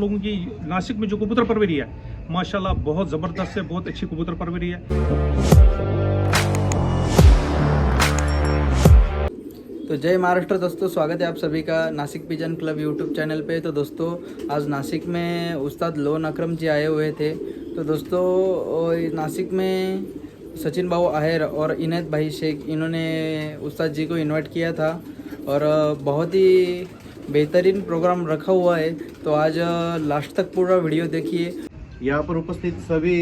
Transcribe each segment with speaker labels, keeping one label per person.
Speaker 1: लोगों की नासिक में जो कबूतर परवरी है माशाल्लाह बहुत ज़बरदस्त है, बहुत अच्छी कबूतर परवरी है।
Speaker 2: तो जय महाराष्ट्र दोस्तों, स्वागत है आप सभी का Nashik pigeon club YouTube channel पे। तो दोस्तों आज नासिक में उस्ताद लोन अकरम जी आए हुए थे। तो दोस्तों नासिक में सचिन भाऊ आहेर और इनायत भाई शेख इन्होंने उस्ताद जी को इनवाइट किया था और बहुत ही बेहतरीन प्रोग्राम रखा हुआ है। तो आज लास्ट तक पूरा वीडियो देखिए।
Speaker 3: यहाँ पर उपस्थित सभी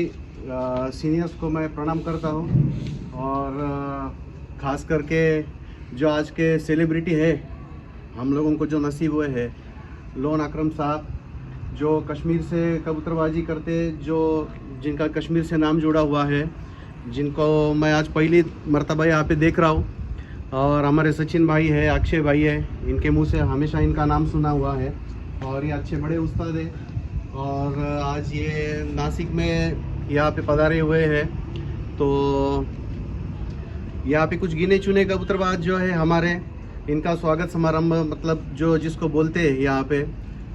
Speaker 3: सीनियर्स को मैं प्रणाम करता हूँ और ख़ास करके जो आज के सेलिब्रिटी है हम लोगों को जो नसीब हुए हैं लोन अकरम साहब, जो कश्मीर से कबूतरबाजी करते, जो जिनका कश्मीर से नाम जुड़ा हुआ है, जिनको मैं आज पहली मर्तबा यहाँ पे देख रहा हूँ। और हमारे सचिन भाई है, अक्षय भाई है, इनके मुंह से हमेशा इनका नाम सुना हुआ है और ये अच्छे बड़े उस्ताद हैं। और आज ये नासिक में यहाँ पे पधारे हुए हैं। तो यहाँ पे कुछ गिने चुने कबूतरबाज जो है हमारे, इनका स्वागत समारंभ मतलब जो जिसको बोलते हैं यहाँ पे,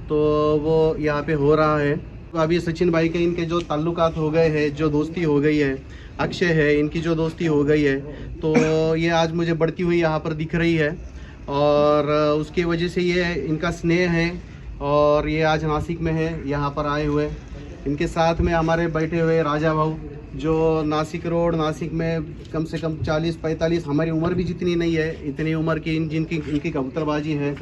Speaker 3: तो वो यहाँ पे हो रहा है। तो अभी सचिन भाई के इनके जो ताल्लुकात हो गए हैं, जो दोस्ती हो गई है, अक्षय है इनकी जो दोस्ती हो गई है, तो ये आज मुझे बढ़ती हुई यहाँ पर दिख रही है और उसकी वजह से ये इनका स्नेह है और ये आज नासिक में है, यहाँ पर आए हुए। इनके साथ में हमारे बैठे हुए राजा भाऊ, जो नासिक रोड नासिक में कम से कम 40-45, हमारी उम्र भी जितनी नहीं है इतनी उम्र की जिनकी इनकी कबूतरबाजी है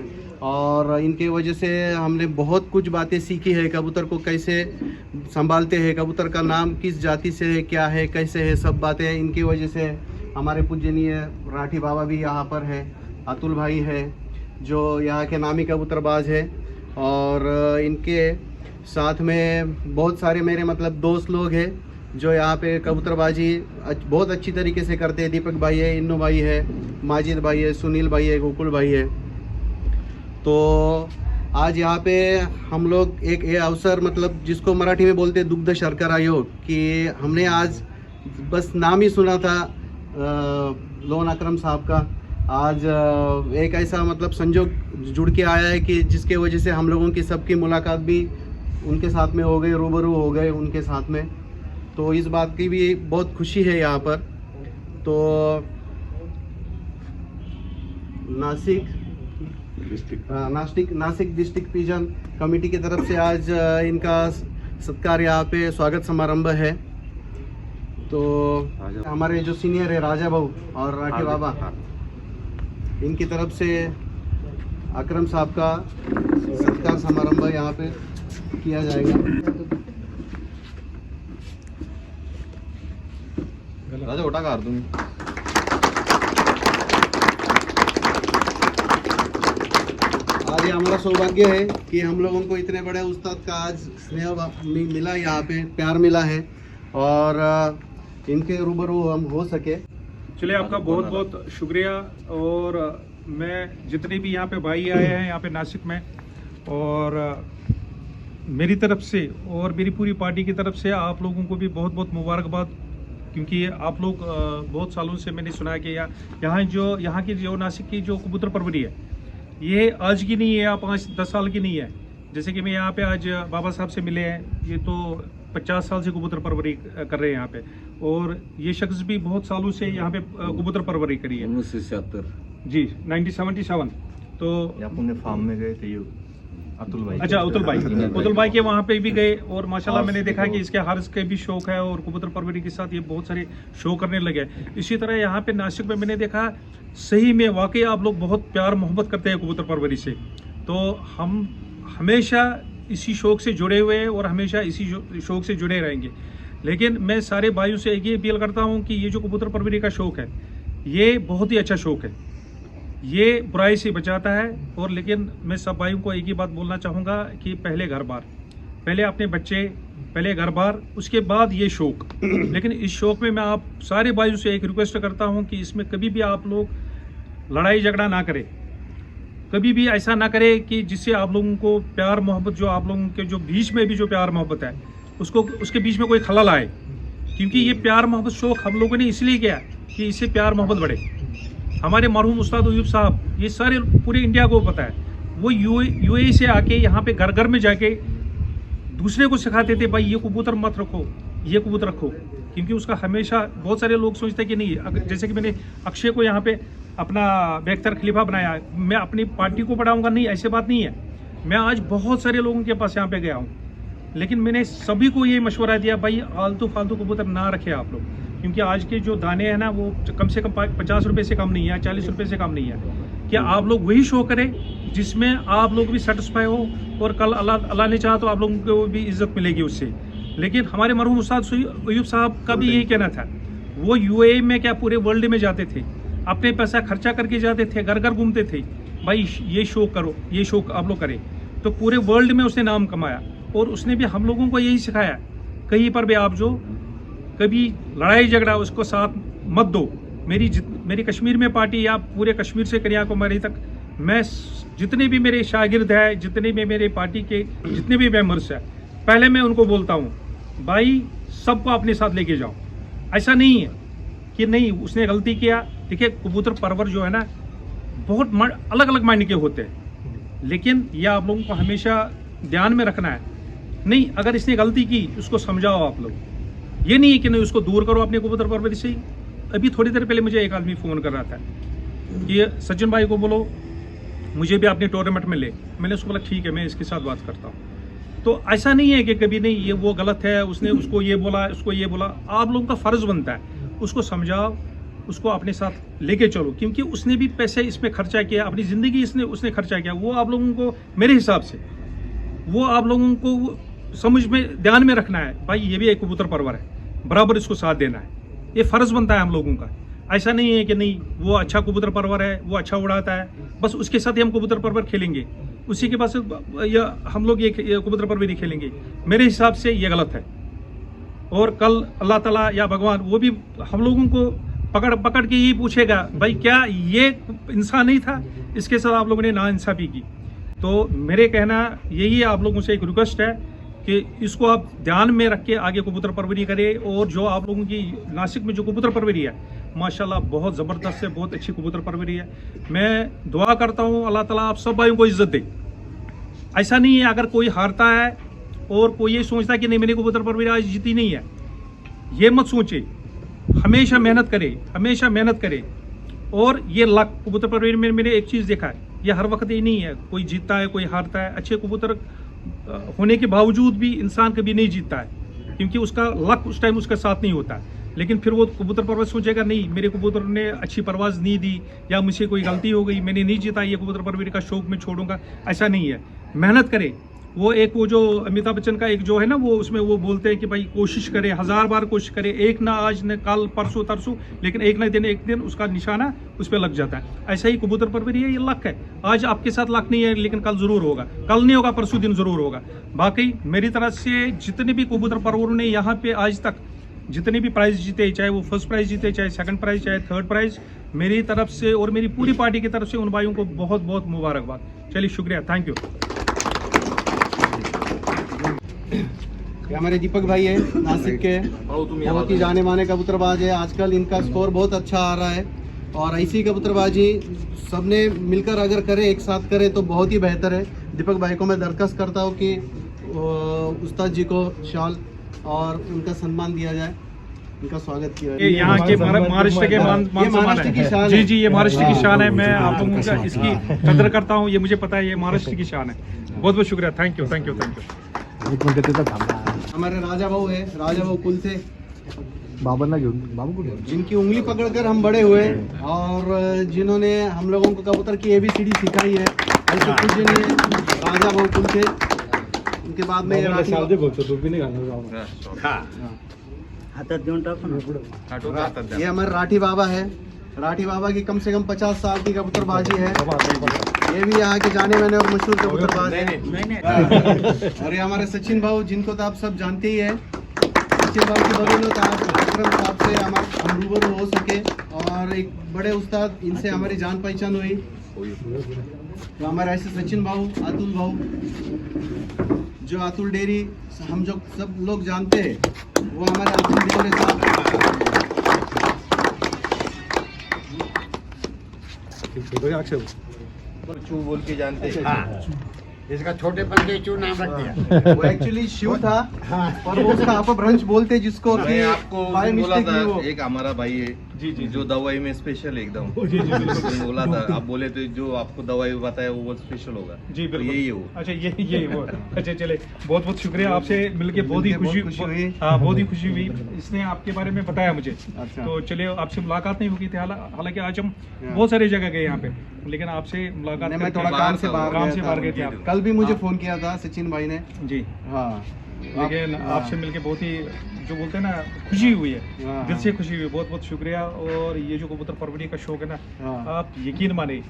Speaker 3: और इनके वजह से हमने बहुत कुछ बातें सीखी है। कबूतर को कैसे संभालते हैं, कबूतर का नाम किस जाति से है, क्या है, कैसे है, सब बातें इनकी वजह से। हमारे पूजनीय राठी बाबा भी यहाँ पर है, अतुल भाई है जो यहाँ के नामी कबूतरबाज है और इनके साथ में बहुत सारे मेरे मतलब दोस्त लोग हैं जो यहाँ पे कबूतरबाजी बहुत अच्छी तरीके से करते हैं। दीपक भाई है, इन्नू भाई है, माजिद भाई है, सुनील भाई है, गोकुल भाई है। तो आज यहाँ पे हम लोग एक ये अवसर मतलब जिसको मराठी में बोलते हैं दुग्ध शर्करा योग, कि हमने आज बस नाम ही सुना था लोन अकरम साहब का। आज एक ऐसा मतलब संजोग जुड़ के आया है कि जिसके वजह से हम लोगों की सबकी मुलाकात भी उनके साथ में हो गई, रूबरू हो गए उनके साथ में। तो इस बात की भी बहुत खुशी है यहाँ पर। तो नासिक डिस्ट्रिक्ट पिजन कमेटी की तरफ से आज इनका सत्कार यहाँ पे स्वागत समारंभ है। तो हमारे जो सीनियर है राजा भाऊ और राठी बाबा, इनकी तरफ से अकरम साहब का सत्कार समारंभ यहाँ पे किया जाएगा। राजा उठा कर दूँ। आज ये हमारा सौभाग्य है कि हम लोगों को इतने बड़े उस्ताद का आज स्नेह मिला, यहाँ पे प्यार मिला है और इनके रूबरू हम हो सके।
Speaker 1: चलिए, आपका बहुत बहुत शुक्रिया। और मैं जितने भी यहाँ पे भाई आए हैं यहाँ पे नासिक में, और मेरी तरफ से और मेरी पूरी पार्टी की तरफ से आप लोगों को भी बहुत बहुत मुबारकबाद, क्योंकि आप लोग बहुत सालों से मैंने सुना है कि यहाँ की जो नासिक की जो कबूतर परवरी है ये आज की नहीं है या 5-10 साल की नहीं है। जैसे कि मैं यहाँ पे आज बाबा साहब से मिले हैं, ये तो 50 साल से कबूतर परवरी कर रहे हैं यहाँ पे, और ये शख्स भी बहुत सालों से यहाँ पे कबूतर परवरी करी है।
Speaker 3: 1977
Speaker 1: जी, 1977। तो
Speaker 3: अपने फार्म में गए थे अतुल भाई।
Speaker 1: अच्छा, अतुल भाई के वहाँ पे भी गए और माशाल्लाह मैंने देखा कि इसके हार्स के भी शौक है और कबूतर परवरी के साथ ये बहुत सारे शो करने लगे। इसी तरह यहाँ पे नासिक में मैंने देखा सही में वाकई आप लोग बहुत प्यार मोहब्बत करते हैं कबूतर परवरी से। तो हम हमेशा इसी शौक से जुड़े हुए हैं और हमेशा इसी शौक से जुड़े रहेंगे। लेकिन मैं सारे भाइयों से एक ही अपील करता हूँ कि ये जो कबूतर परवरी का शौक है ये बहुत ही अच्छा शौक है, ये बुराई से बचाता है। और लेकिन मैं सब भाइयों को एक ही बात बोलना चाहूँगा कि पहले घर बार, पहले अपने बच्चे, पहले घर बार, उसके बाद ये शौक। लेकिन इस शौक में मैं आप सारे भाइयों से एक रिक्वेस्ट करता हूँ कि इसमें कभी भी आप लोग लड़ाई झगड़ा ना करें, कभी भी ऐसा ना करें कि जिससे आप लोगों को प्यार मोहब्बत, जो आप लोगों के जो बीच में भी जो प्यार मोहब्बत है उसके बीच में कोई खलल आए। क्योंकि ये प्यार मोहब्बत शौक हम लोगों ने इसलिए किया कि इससे प्यार मोहब्बत बढ़े। हमारे मरहूम उस्ताद अयूब साहब, ये सारे पूरे इंडिया को पता है, वो यूएई से आके यहाँ पे घर घर में जाके दूसरे को सिखाते थे भाई ये कबूतर मत रखो, ये कबूतर रखो, क्योंकि उसका हमेशा बहुत सारे लोग सोचते हैं कि नहीं, अगर जैसे कि मैंने अक्षय को यहाँ पे अपना बेख्तर खलीफा बनाया, मैं अपनी पार्टी को बढ़ाऊंगा, नहीं, ऐसी बात नहीं है। मैं आज बहुत सारे लोगों के पास यहाँ पे गया हूँ, लेकिन मैंने सभी को ये मशवरा दिया भाई आलतू फालतू कबूतर ना रखे आप लोग, क्योंकि आज के जो दाने हैं ना वो कम से कम 50 रुपये से कम नहीं है, 40 रुपये से कम नहीं है। कि आप लोग वही शो करें जिसमें आप लोग भी सेटिस्फाई हो, और कल अल्लाह ने चाहा तो आप लोगों को भी इज्जत मिलेगी उससे। लेकिन हमारे मरहूम उस्ताद अयूब साहब का भी यही कहना था, वो यूएई में क्या पूरे वर्ल्ड में जाते थे, अपने पैसा खर्चा करके जाते थे, घर घर घूमते थे, भाई ये शो करो, ये शो आप लोग करें, तो पूरे वर्ल्ड में उसने नाम कमाया। और उसने भी हम लोगों को यही सिखाया, कहीं पर भी आप जो कभी लड़ाई झगड़ा उसको साथ मत दो। मेरी कश्मीर में पार्टी या पूरे कश्मीर से कन्याकुमारी तक, मैं जितने भी मेरे शागिर्द हैं, जितने भी मेरे पार्टी के जितने भी मेंबर्स हैं, पहले मैं उनको बोलता हूँ भाई सबको अपने साथ लेके जाओ। ऐसा नहीं है कि नहीं उसने गलती किया। देखिए कबूतर परवर जो है ना बहुत अलग अलग माइंड के होते हैं, लेकिन यह आप लोगों को हमेशा ध्यान में रखना है। नहीं, अगर इसने गलती की उसको समझाओ आप लोग, ये नहीं है कि नहीं उसको दूर करो अपने कबूतर परवरिश से ही। अभी थोड़ी देर पहले मुझे एक आदमी फ़ोन कर रहा था कि सचिन भाई को बोलो मुझे भी अपने टूर्नामेंट में ले। मैंने उसको बोला ठीक है, मैं इसके साथ बात करता हूँ। तो ऐसा नहीं है कि कभी नहीं ये वो गलत है, उसने उसको ये बोला, उसको ये बोला। आप लोगों का फ़र्ज़ बनता है उसको समझाओ, उसको अपने साथ लेके चलो, क्योंकि उसने भी पैसे इसमें खर्चा किया, अपनी ज़िंदगी उसने खर्चा किया। वो आप लोगों को मेरे हिसाब से वो आप लोगों को समझ में ध्यान में रखना है, भाई ये भी एक कबूतर परवर है, बराबर इसको साथ देना है, ये फ़र्ज़ बनता है हम लोगों का। ऐसा नहीं है कि नहीं वो अच्छा कबूतर परवर है, वो अच्छा उड़ाता है, बस उसके साथ ही हम कबूतर परवर खेलेंगे, उसी के पास या हम लोग ये कबूतर परवरी खेलेंगे। मेरे हिसाब से ये गलत है। और कल अल्लाह ताला या भगवान वो भी हम लोगों को पकड़ के यही पूछेगा, भाई क्या ये इंसान नहीं था, इसके साथ आप लोगों ने नाइंसाफ़ी की। तो मेरे कहना यही है, आप लोगों से एक रिक्वेस्ट है कि इसको आप ध्यान में रख के आगे कबूतर परवरी करें। और जो आप लोगों की नासिक में जो कबूतर परवरी है माशाल्लाह बहुत ज़बरदस्त है, बहुत अच्छी कबूतर परवरी है। मैं दुआ करता हूँ अल्लाह ताला आप सब भाइयों को इज़्ज़त दे। ऐसा नहीं है अगर कोई हारता है और कोई ये सोचता है कि नहीं मेरी कबूतर परवरी आज जीती नहीं है, ये मत सोचे। हमेशा मेहनत करे, हमेशा मेहनत करे। और ये लक कबूतर परवरी में मैंने एक चीज़ देखा है, ये हर वक्त ही नहीं है, कोई जीतता है कोई हारता है। अच्छे कबूतर होने के बावजूद भी इंसान कभी नहीं जीतता है, क्योंकि उसका लक उस टाइम उसका साथ नहीं होता है। लेकिन फिर वो कबूतर परवर सोचेगा नहीं मेरे कबूतर ने अच्छी परवाज़ नहीं दी, या मुझसे कोई गलती हो गई, मैंने नहीं जीता, ये कबूतर परवरी का शौक मैं छोड़ूंगा, ऐसा नहीं है। मेहनत करे। वो जो अमिताभ बच्चन का एक जो है ना, वो उसमें वो बोलते हैं कि भाई कोशिश करे, 1000 बार कोशिश करे, एक ना आज न कल परसों तरसों, लेकिन एक दिन उसका निशाना उस पर लग जाता है। ऐसा ही कबूतर परवरी है, ये लक है। आज आपके साथ लक नहीं है, लेकिन कल ज़रूर होगा, कल नहीं होगा परसों दिन ज़रूर होगा। बाकी मेरी तरफ से जितने भी कबूतर परवरों ने यहाँ पे आज तक जितने भी प्राइज़ जीते, चाहे वो फर्स्ट प्राइज़ जीते, चाहे सेकंड प्राइज़, चाहे थर्ड प्राइज़, मेरी तरफ से और मेरी पूरी पार्टी की तरफ से उन भाइयों को बहुत बहुत मुबारकबाद। चलिए शुक्रिया, थैंक यू।
Speaker 3: ये हमारे दीपक भाई है नासिक के, बहुत ही जाने माने कबूतरबाज है। आजकल इनका स्कोर बहुत अच्छा आ रहा है, और ऐसी कबूतरबाजी सबने मिलकर अगर करे, एक साथ करे तो बहुत ही बेहतर है। दीपक भाई को मैं दरख्वास्त करता हूँ कि उस्ताद जी को शॉल और उनका सम्मान दिया जाए, इनका स्वागत किया जाए।
Speaker 1: ये यहाँ के महाराष्ट्र के मान
Speaker 3: महाराष्ट्र की शान
Speaker 1: जी
Speaker 3: है।
Speaker 1: जी, ये महाराष्ट्र की शान है। मैं आप लोगों का इसकी कदर करता हूँ, ये मुझे पता है, ये महाराष्ट्र की शान है। बहुत बहुत शुक्रिया, thank you thank you thank you.
Speaker 3: हमारे राजा भाऊ है, राजा भाऊ कुल से
Speaker 4: बाबा घेऊन बाबू कुठे
Speaker 3: जिनकी उंगली पकड़कर हम बड़े हुए, और जिन्होंने हम लोगों को कबूतर की ABCD सिखाई है, ऐसे पूज्य नहीं है राजा भाऊ कुल से। उनके बाद में
Speaker 4: हातात देऊन टाकू ना
Speaker 3: ये हमारे राठी बाबा है। राठी बाबा की कम से कम 50 साल की कबूतरबाजी है। ये भी यहाँ के जाने माने और मशहूर कबूतरबाज है। और ये हमारे सचिन भाऊ, जिनको तो आप सब जानते ही है। सचिन भाऊ की बदौलत आज अकरम साहब से हम रूबरू हो सके, और एक बड़े उस्ताद, इनसे हमारी जान पहचान हुई। तो हमारे ऐसे सचिन भाऊ, अतुल भाऊ, जो अतुल डेयरी हम जो सब लोग जानते हैं, वो हमारे अतुल डेयरी साहब
Speaker 4: अक्षय
Speaker 3: चू बोल के जानते हैं।
Speaker 4: इसका छोटेपन से चू नाम रख दिया।
Speaker 3: वो एक्चुअली शिव था और वो उसका अपभ्रंश बोलते जिसको कि
Speaker 5: मैं आपको
Speaker 3: by
Speaker 5: बोला
Speaker 3: mistake
Speaker 5: था
Speaker 3: वो
Speaker 5: एक हमारा भाई है
Speaker 1: जी
Speaker 5: जो दवाई में स्पेशल है एकदम
Speaker 1: जी जी बिल्कुल
Speaker 5: उसने बोला था आप बोले थे जो आपको दवाई बताया वो बहुत स्पेशल होगा
Speaker 1: जी
Speaker 5: तो
Speaker 1: बिल्कुल
Speaker 5: यही है वो
Speaker 1: अच्छा ये वो अच्छा चले बहुत बहुत शुक्रिया आपसे मिलके बहुत ही
Speaker 3: मिलके
Speaker 1: खुशी
Speaker 3: बहुत खुशी हुई।
Speaker 1: हाँ बहुत ही खुशी हुई इसने आपके बारे में बताया मुझे
Speaker 3: अच्छा।
Speaker 1: तो चलिए आपसे मुलाकात नहीं हुई थी हालांकि आज हम
Speaker 3: हाँ।
Speaker 1: बहुत सारी जगह गए यहाँ पे लेकिन आपसे मुलाकात
Speaker 3: नहीं, मैं
Speaker 1: करके-
Speaker 3: थोड़ा काम से बाहर
Speaker 1: काम
Speaker 3: गया
Speaker 1: से
Speaker 3: था।
Speaker 1: बाहर गए थे आप
Speaker 3: कल भी मुझे
Speaker 1: हाँ।
Speaker 3: फोन किया था सचिन भाई ने।
Speaker 1: जी
Speaker 3: हाँ
Speaker 1: लेकिन
Speaker 3: हाँ।
Speaker 1: आपसे मिलके बहुत ही जो बोलते हैं ना खुशी हुई है
Speaker 3: हाँ,
Speaker 1: दिल
Speaker 3: हाँ।
Speaker 1: से खुशी हुई बहुत बहुत शुक्रिया और ये जो कबूतर परवरी का शौक है ना
Speaker 3: हाँ।
Speaker 1: आप यकीन माने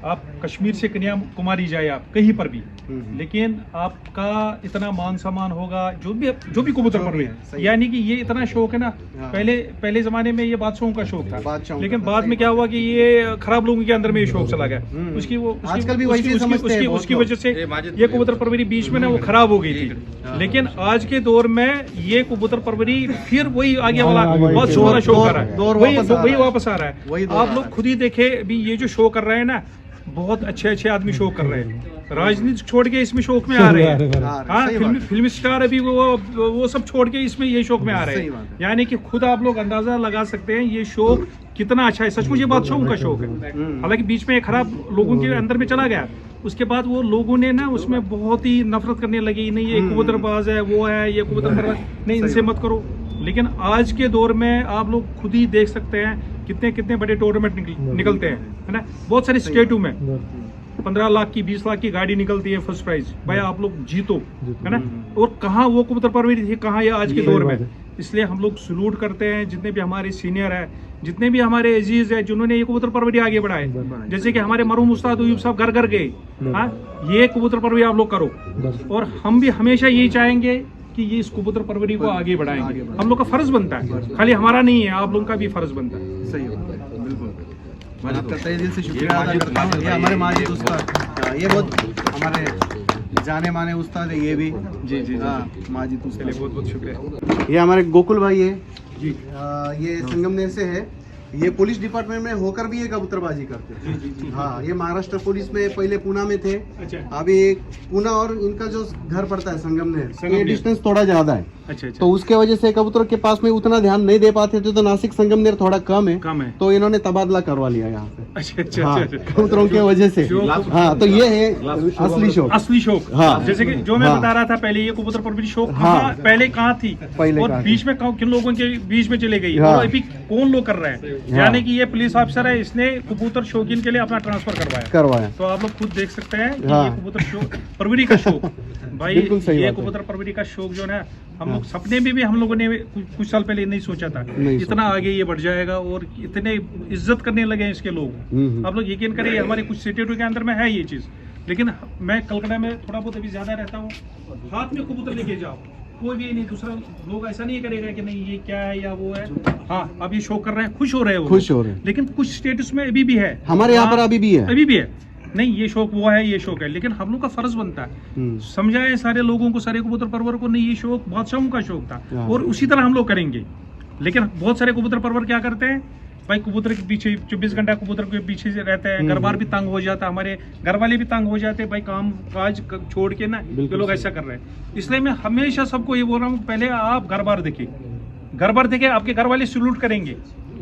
Speaker 1: आप कश्मीर से कन्याकुमारी जाए आप कहीं पर भी लेकिन आपका इतना मान सम्मान होगा जो भी कबूतर
Speaker 3: जो भी
Speaker 1: परवरी
Speaker 3: है, सही
Speaker 1: यानी कि ये इतना शौक है ना
Speaker 3: हाँ।
Speaker 1: पहले जमाने में ये बादशाहों का शौक था
Speaker 3: बादशाहों
Speaker 1: लेकिन
Speaker 3: का था,
Speaker 1: बाद
Speaker 3: सही
Speaker 1: में क्या हुआ कि ये खराब लोगों के अंदर में ये शौक चला गया
Speaker 3: हम्म।
Speaker 1: उसकी
Speaker 3: आजकल भी वैसे ही समझते हैं बहुत
Speaker 1: उसकी
Speaker 3: लोग।
Speaker 1: वजह से
Speaker 5: ये माजिद
Speaker 1: ये कबूतर परवरी बीच में ना वो खराब हो गई थी
Speaker 3: हाँ।
Speaker 1: लेकिन आज के दौर में ये कबूतर परवरी फिर वही आगे वाला बहुत
Speaker 3: दौर-
Speaker 1: वाला शो कर रहा
Speaker 3: दौर
Speaker 1: है वही
Speaker 3: वापस आ रहा
Speaker 1: वही
Speaker 3: है।
Speaker 1: वापस आ रहा
Speaker 3: वही
Speaker 1: है
Speaker 3: दौर
Speaker 1: आप
Speaker 3: आ
Speaker 1: लोग
Speaker 3: रहा है।
Speaker 1: खुद ही देखे अभी ये जो शो कर रहे हैं ना बहुत अच्छे आदमी शो कर रहे हैं राजनीति छोड़ के इसमें शौक में आ रहे हैं हाँ
Speaker 3: सही बात है।
Speaker 1: फिल्म स्टार अभी वो सब छोड़ के इसमें ये शौक में आ रहे
Speaker 3: सही
Speaker 1: हैं
Speaker 3: बात है।
Speaker 1: यानी कि खुद आप लोग अंदाजा लगा सकते हैं ये शौक कितना अच्छा है सचमुच ये बादशाहों का शौक है हालांकि बीच में खराब लोगों के अंदर में चला गया उसके बाद वो लोगों ने ना उसमें बहुत ही नफरत करने लगी नहीं ये कबूतरबाज है वो है ये कबूतरबाज नहीं इनसे मत करो लेकिन आज के दौर में आप लोग खुद ही देख सकते हैं कितने कितने बड़े टूर्नामेंट निकलते हैं है ना बहुत सारे स्टेटों में 15 लाख की 20 लाख की गाड़ी निकलती है फर्स्ट प्राइज भाई आप लोग जीतो है ना और कहाँ वो कबूतर परवरी थी कहाँ ये आज के दौर में इसलिए हम लोग सलूट करते हैं जितने भी हमारे सीनियर है जितने भी हमारे अजीज है जिन्होंने ये कबूतर परवरी आगे बढ़ाए जैसे कि हमारे मरूम उस्ताद अयूब साहब घर घर गए हाँ ये कबूतर परवरी आप लोग करो और हम भी हमेशा यही चाहेंगे कि ये इस कबूतर परवरी को आगे बढ़ाएंगे हम लोग का फर्ज बनता है खाली हमारा नहीं है आप लोगों का भी फर्ज बनता है
Speaker 3: सही है बिल्कुल मैं आपका तहे दिल से शुक्रिया अदा करता हूँ ये हमारे माजिद उस्ताद ये बहुत हमारे जाने माने उस्ताद है ये भी
Speaker 1: जी जी
Speaker 3: हाँ माजिद
Speaker 1: चलिए
Speaker 3: उस्ताद
Speaker 1: बहुत बहुत शुक्रिया
Speaker 3: ये हमारे गोकुल भाई है
Speaker 1: जी
Speaker 3: ये संगमनेर से है ये पुलिस डिपार्टमेंट में होकर भी ये कबूतरबाजी करते हैं हाँ ये महाराष्ट्र पुलिस में पहले पूना में थे
Speaker 1: अच्छा
Speaker 3: अभी पूना और इनका जो घर पड़ता है संगमनेर ये
Speaker 1: संगमनेर।
Speaker 3: डिस्टेंस थोड़ा ज्यादा है
Speaker 1: अच्छा अच्छा
Speaker 3: तो उसके वजह से कबूतर के पास में उतना ध्यान नहीं दे पाते थे तो नासिक संगमनेर थोड़ा कम है
Speaker 1: कम है
Speaker 3: तो इन्होंने तबादला करवा लिया यहाँ पे
Speaker 1: अच्छा अच्छा
Speaker 3: हाँ,
Speaker 1: अच्छा अच्छा।
Speaker 3: कबूतरों की वजह से
Speaker 1: शौक-
Speaker 3: हाँ तो ये है असली शौक
Speaker 1: असली शौक
Speaker 3: हाँ।
Speaker 1: जैसे कि जो मैं
Speaker 3: हाँ।
Speaker 1: बता रहा था पहले ये कबूतर परवरी शौक
Speaker 3: हाँ।
Speaker 1: पहले कहाँ थी
Speaker 3: पहले
Speaker 1: और
Speaker 3: कहाँ थी?
Speaker 1: बीच में किन लोगों के बीच में चले गई
Speaker 3: हाँ।
Speaker 1: और अभी कौन लोग कर रहे हैं
Speaker 3: हाँ।
Speaker 1: यानी कि ये पुलिस ऑफिसर है इसने कबूतर शौकीन के लिए अपना ट्रांसफर करवाया
Speaker 3: करवाया
Speaker 1: तो आप लोग खुद देख सकते हैं कि
Speaker 3: हाँ।
Speaker 1: ये कबूतर शौक परवरी का शौक भाई
Speaker 3: बिल्कुल सही
Speaker 1: ये
Speaker 3: बात है।
Speaker 1: कबूतर परवरी का शौक जो है ना हम लोग सपने में भी हम लोगों ने कुछ साल पहले नहीं सोचा था
Speaker 3: नहीं
Speaker 1: इतना आगे ये बढ़ जाएगा और इतने इज्जत करने लगे हैं इसके लोग आप लोग यकीन करिए हमारे कुछ सिटी के अंदर में है ये चीज लेकिन मैं कलकत्ता में थोड़ा बहुत अभी ज्यादा रहता हूँ हाथ में कबूतर लेके जाओ कोई भी नहीं दूसरा लोग ऐसा नहीं करेगा कि नहीं ये क्या है या वो है हाँ अब ये शो कर रहे हैं खुश हो रहे हैं वो
Speaker 3: खुश हो रहे हैं
Speaker 1: लेकिन कुछ स्टेटस में अभी भी है
Speaker 3: हमारे यहाँ पर
Speaker 1: हाँ,
Speaker 3: अभी भी है
Speaker 1: अभी भी है नहीं ये शौक वो है ये शौक है लेकिन हम लोग का फर्ज बनता है समझाए सारे लोगों को सारे कबूतर परवर को नहीं ये शौक बादशाहों का शौक था
Speaker 3: हाँ।
Speaker 1: और उसी तरह हम लोग करेंगे लेकिन बहुत सारे कबूतर परवर क्या करते हैं भाई कबूतर के पीछे 24 घंटा कबूतर के पीछे से रहते हैं घर बार भी तंग हो जाता है हमारे घर वाले भी तंग हो जाते हैं भाई काम काज छोड़ के ना ये लोग ऐसा कर रहे हैं इसलिए मैं हमेशा सबको ये बोल रहा हूँ पहले आप घर बार देखिए घर बार देखे आपके घर वाले सल्यूट करेंगे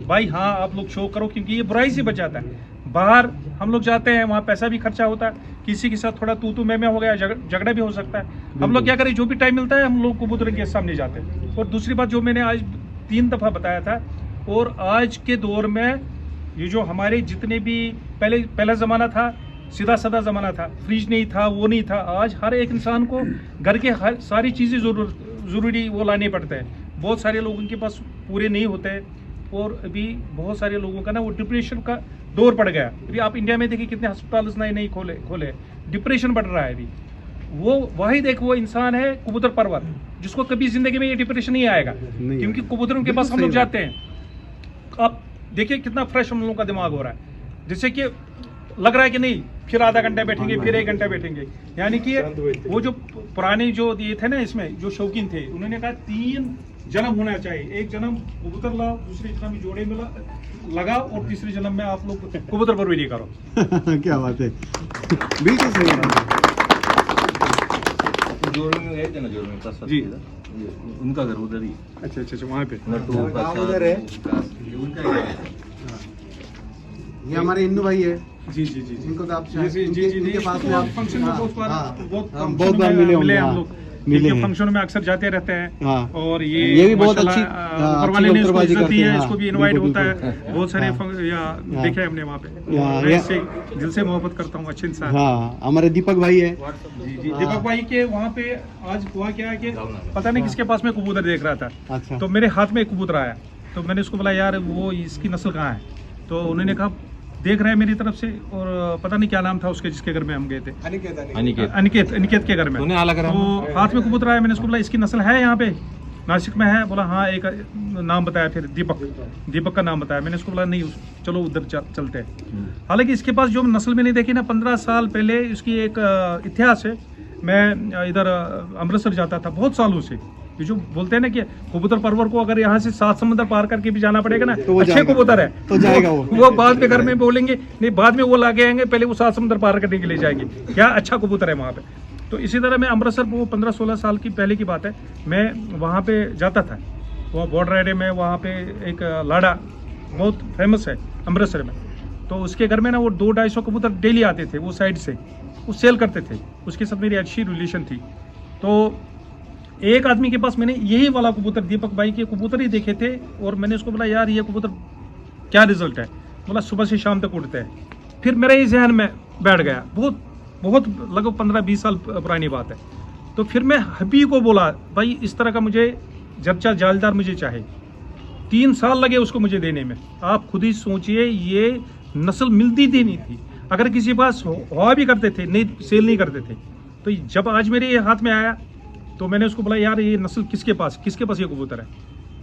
Speaker 1: भाई हाँ आप लोग शो करो क्योंकि ये बुराई से बचाता है बाहर हम लोग जाते हैं वहाँ पैसा भी खर्चा होता है किसी के साथ थोड़ा तू मैं हो गया झगड़ा भी हो सकता है हम लोग क्या करें जो भी टाइम मिलता है हम लोग कबूतर के सामने जाते हैं और दूसरी बात जो मैंने आज 3 दफा बताया था और आज के दौर में ये जो हमारे जितने भी पहला ज़माना था सीधा साधा ज़माना था फ्रिज नहीं था वो नहीं था आज हर एक इंसान को घर के हर सारी चीज़ें ज़रूरी वो लाने पड़ते हैं बहुत सारे लोगों के पास पूरे नहीं होते हैं और अभी बहुत सारे लोगों का ना वो डिप्रेशन का दौर पड़ गया अभी आप इंडिया में देखिए कितने अस्पताल नए खोले डिप्रेशन बढ़ रहा है अभी वो वाहिद एक वो इंसान है कबूतर परवर जिसको कभी जिंदगी में ये डिप्रेशन नहीं आएगा क्योंकि कबूतरों के पास हम लोग जाते हैं आप देखिए कितना फ्रेश हम लोगों का दिमाग हो रहा है जैसे कि लग रहा है कि नहीं फिर आधा घंटा बैठेंगे फिर 1 घंटा बैठेंगे यानी कि वो जो पुराने जो ये थे ना इसमें जो शौकीन थे उन्होंने कहा 3 जन्म होना चाहिए एक जन्म कबूतर लाओ दूसरे जन्म जोड़े में लगाओ और तीसरे जन्म में आप लोग कबूतर परवरी करो
Speaker 3: क्या बात है बिल्कुल सही बात है
Speaker 5: जोड़ में गए थे ना, जोड़ में प्रसाद
Speaker 1: जी।
Speaker 5: इधर, उनका घर उधर ही।
Speaker 1: अच्छा अच्छा अच्छा, वहाँ पे
Speaker 5: नटू प्रसाद
Speaker 3: उधर है।
Speaker 5: ये उनका ही है।
Speaker 3: ये हमारे हिंदू भाई है,
Speaker 1: जी जी जी जी
Speaker 3: इनको तो आप
Speaker 1: जी जी जी जी
Speaker 3: इनके पास में
Speaker 1: आप
Speaker 3: आप
Speaker 1: फंक्शन में बहुत बार
Speaker 3: हाँ,
Speaker 1: बहुत
Speaker 3: हम
Speaker 1: फंक्शनों
Speaker 3: बहुत बार
Speaker 1: में
Speaker 3: मिले होंगे,
Speaker 1: हम
Speaker 3: हाँ,
Speaker 1: लोग
Speaker 3: मिले
Speaker 1: इनके
Speaker 3: हैं।
Speaker 1: फंक्शनों में अक्सर जाते रहते हैं।
Speaker 3: हाँ।
Speaker 1: और
Speaker 3: ये भी बहुत
Speaker 1: माशाल्लाह,
Speaker 3: अच्छी
Speaker 1: ऊपर
Speaker 3: अच्छी
Speaker 1: वाले ने इसको
Speaker 3: कबूतरबाजी
Speaker 1: इज्जत दी
Speaker 3: करते
Speaker 1: है,
Speaker 3: हैं,
Speaker 1: इसको भी
Speaker 3: हाँ,
Speaker 1: इनवाइट
Speaker 3: बिल्कुल,
Speaker 1: होता है।
Speaker 3: बिल्कुल।
Speaker 1: बहुत सारे
Speaker 3: हाँ।
Speaker 1: देखे हमने वहाँ पे।
Speaker 3: हाँ,
Speaker 1: मैं
Speaker 3: ये-
Speaker 1: इससे दिल से मोहब्बत करता हूँ, अच्छे इंसान।
Speaker 3: हाँ, हमारे दीपक भाई है।
Speaker 1: जी जी दीपक भाई के वहाँ पे आज हुआ क्या है कि पता नहीं किसके पास में कबूतर देख रहा था,
Speaker 3: अच्छा
Speaker 1: तो मेरे हाथ में एक कबूतर आया, तो मैंने उसको बोला यार वो इसकी नस्ल कहाँ है, तो उन्होंने कहा देख रहे हैं मेरी तरफ से, और पता नहीं क्या नाम था उसके जिसके घर में हम गए थे, अनिकेत अनिकेत के घर में। तो हाथ में कबूतर आया, मैंने उसको बोला इसकी नस्ल है यहाँ पे नासिक में है, बोला हाँ, एक नाम बताया, फिर दीपक का नाम बताया। मैंने उसको बोला नहीं चलो उधर चलते हैं। हालांकि इसके पास जो नस्ल मैंने देखी ना 15 साल पहले, इसकी एक इतिहास है। मैं इधर अमृतसर जाता था बहुत सालों से। ये जो बोलते हैं ना कि कबूतर परवर को अगर यहाँ से 7 समुद्र पार करके भी जाना पड़ेगा ना,
Speaker 3: तो वो
Speaker 1: अच्छे
Speaker 3: जाएगा।
Speaker 1: कबूतर है
Speaker 3: तो जाएगा
Speaker 1: वो बाद में घर में बोलेंगे नहीं, बाद में वो लाके आएंगे, पहले वो 7 समुद्र पार करने के लिए जाएंगे, क्या अच्छा कबूतर है वहाँ पे। तो इसी तरह मैं अमृतसर, वो 15-16 साल की पहले की बात है, मैं वहाँ पे जाता था। वो बॉर्डर एरिया में वहाँ पे एक लाड़ा बहुत फेमस है अमृतसर में, तो उसके घर में ना वो 200-250 कबूतर डेली आते थे वो साइड से, वो सेल करते थे, उसके साथ मेरी अच्छी रिलेशन थी। तो एक आदमी के पास मैंने यही वाला कबूतर, दीपक भाई के कबूतर ही देखे थे, और मैंने उसको बोला यार ये कबूतर क्या रिजल्ट है, बोला सुबह से शाम तक उड़ते हैं। फिर मेरे ही जहन में बैठ गया, बहुत लगभग 15-20 साल पुरानी बात है। तो फिर मैं हबी को बोला भाई इस तरह का मुझे जच्चा जालदार मुझे चाहिए। 3 साल लगे उसको मुझे देने में। आप खुद ही सोचिए, ये नस्ल मिलती थी नहीं थी, अगर किसी पास हुआ भी करते थे, नहीं सेल नहीं करते थे। तो जब आज मेरे हाथ में आया तो मैंने उसको बोला यार ये नस्ल किसके पास ये कबूतर है।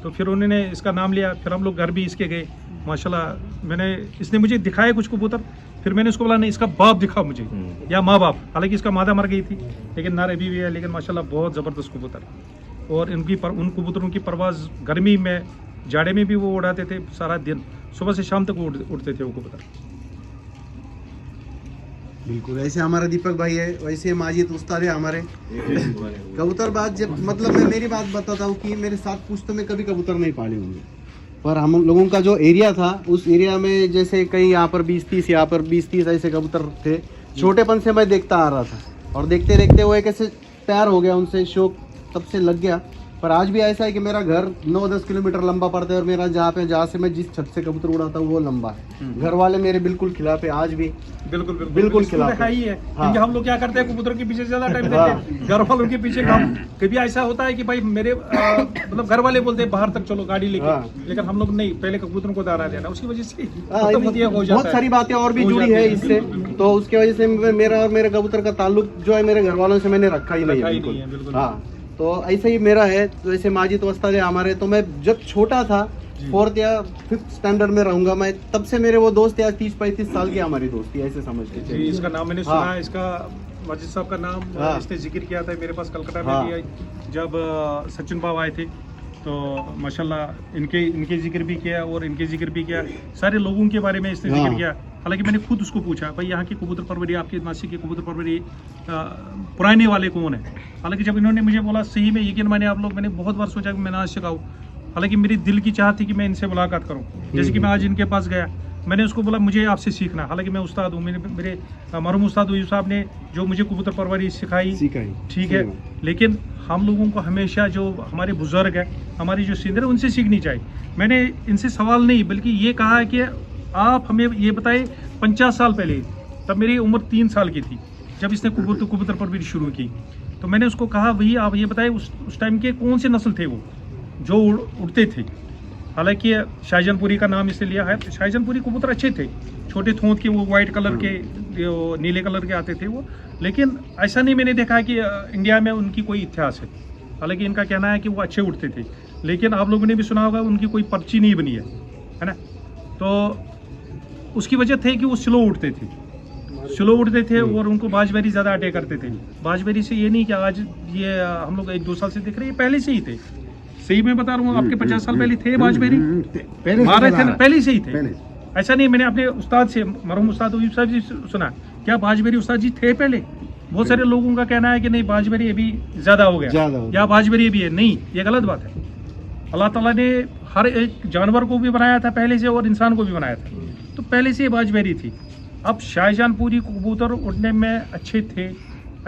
Speaker 1: तो फिर उन्होंने इसका नाम लिया, फिर हम लोग घर भी इसके गए माशाल्लाह। इसने मुझे दिखाया कुछ कबूतर, फिर मैंने उसको बोला नहीं इसका बाप दिखा मुझे या माँ बाप। हालांकि इसका मादा मर गई थी, लेकिन नर अभी भी है, लेकिन माशाल्लाह बहुत ज़बरदस्त कबूतर। और उन कबूतरों की परवाज़ गर्मी में, जाड़े में भी वो उड़ाते थे, सारा दिन सुबह से शाम तक वो उड़ते थे वो कबूतर।
Speaker 3: बिल्कुल ऐसे हमारा दीपक भाई है, वैसे माजिद उस्ताद है हमारे कबूतरबाज। जब मतलब मैं मेरी बात बताता हूँ कि मेरे 7 पुश्तों में कभी कबूतर नहीं पाले होंगे, पर हम लोगों का जो एरिया था उस एरिया में जैसे कहीं यहाँ पर 20-30, यहाँ पर 20-30 ऐसे कबूतर थे। छोटेपन से मैं देखता आ रहा था, और देखते देखते वो एक ऐसे प्यार हो गया उनसे, शौक तब से लग गया। पर आज भी ऐसा है कि मेरा घर 9-10 किलोमीटर लंबा पड़ता है, और मेरा जहाँ से मैं जिस छत से कबूतर उड़ाता हूँ वो लंबा है। घर वाले मेरे बिल्कुल खिलाफ है आज भी, बिल्कुल खिलाफ
Speaker 1: है ही है।
Speaker 3: हाँ।
Speaker 1: क्योंकि हम लोग क्या करते हैं, कबूतरों के पीछे ज्यादा टाइम देते हैं, घर वालों के पीछे कम। कभी ऐसा होता है कि भाई मेरे मतलब घर वाले बोलते हैं बाहर तक चलो गाड़ी लेके,
Speaker 3: हाँ।
Speaker 1: लेकिन हम लोग नहीं, पहले कबूतरों को दाना देना, उसकी वजह से
Speaker 3: हाँ,
Speaker 1: खत्म ये हो जाता
Speaker 3: बहुत
Speaker 1: है।
Speaker 3: सारी बातें और भी
Speaker 1: हो
Speaker 3: जुड़ी
Speaker 1: जाती
Speaker 3: है
Speaker 1: है।
Speaker 3: इससे, तो उसके वजह से मेरा और मेरे कबूतर का ताल्लुक जो है मेरे घर वालों से मैंने रखा ही नहीं
Speaker 1: रखा
Speaker 3: है
Speaker 1: ही नहीं है, बिल्कुल।
Speaker 3: हाँ, तो ऐसे ही मेरा है। तो ऐसे माजिद वस्ताद है हमारे। तो मैं जब छोटा था, 4th या 5th स्टैंडर्ड में रहूंगा मैं, तब से मेरे वो दोस्त या 30-35 साल की हमारी दोस्ती, ऐसे समझ के
Speaker 1: जी,
Speaker 3: चलिए।
Speaker 1: इसका नाम मैंने
Speaker 3: हाँ।
Speaker 1: सुना है, इसका माजिद साहब का नाम
Speaker 3: हाँ।
Speaker 1: इसने जिक्र किया था मेरे पास कलकत्ता में
Speaker 3: हाँ।
Speaker 1: भी आई, जब सचिन बाबू आए थे, तो माशाल्लाह इनके जिक्र भी किया और इनके जिक्र भी किया, सारे लोगों के बारे में इसने जिक्र
Speaker 3: हाँ।
Speaker 1: किया। हालांकि मैंने खुद उसको पूछा भाई यहाँ की कबूतर परवरी, आपके नासिक की कबूतर परवरी पुराने वाले कौन है। हालांकि जब इन्होंने मुझे बोला, सही में यकीन माने आप लोग, मैंने बहुत बार सोचा कि मैं नाच सिखाऊँ। हालांकि मेरी दिल की चाह थी कि मैं इनसे मुलाकात करूँ, जैसे कि मैं आज इनके पास गया, मैंने उसको बोला मुझे आपसे सीखना। हालांकि मैं उस्ताद हूँ, मेरे मरहूम उस्ताद यूसुफ साहब ने जो मुझे कबूतर परवरी सिखाई, ठीक है, लेकिन हम लोगों को हमेशा जो हमारे बुजुर्ग हैं, हमारी जो सीनियर है, उनसे सीखनी चाहिए। मैंने इनसे सवाल नहीं बल्कि ये कहा कि आप हमें ये बताएं 50 साल पहले, तब मेरी उम्र 3 साल की थी जब इसने कबूतर परवरी शुरू की, तो मैंने उसको कहा वही आप ये बताएं उस टाइम के कौन से नस्ल थे वो जो उड़ते थे। हालांकि शाहजहानपुरी का नाम इसलिए लिया है, शाहजहानपुरी कबूतर अच्छे थे, छोटे थोंत के, वो वाइट कलर के, वो नीले कलर के आते थे वो, लेकिन ऐसा नहीं मैंने देखा कि इंडिया में उनकी कोई इतिहास है। हालांकि इनका कहना है कि वो अच्छे उड़ते थे, लेकिन आप लोगों ने भी सुना होगा उनकी कोई पर्ची नहीं बनी है ना। तो उसकी वजह थी कि वो स्लो उड़ते थे और उनको बाजबेरी ज़्यादा अटैक करते थे। बाजबेरी से ये नहीं कि आज ये हम लोग 1-2 साल से देख रहे हैं, पहले से ही थे। सही मैं बता रहा हूँ, आपके 50 साल पहले थे बाजबेरी, मारे थे ना, पहले से ही थे। ऐसा नहीं, मैंने अपने उस्ताद से, मरहूम उस्ताद यूसुफ साहब जी सुना, क्या बाजबेरी उस्ताद जी थे पहले, बहुत सारे लोगों का कहना है कि नहीं बाजबेरी अभी ज़्यादा हो
Speaker 3: ज़्यादा
Speaker 1: गया
Speaker 3: हो
Speaker 1: या बाजबेरी भी है, नहीं, ये गलत बात है। अल्लाह ताला ने हर एक जानवर को भी बनाया था पहले से और इंसान को भी बनाया था, तो पहले से ये बाजबेरी थी। अब शाहजहानपुरी कबूतर उड़ने में अच्छे थे,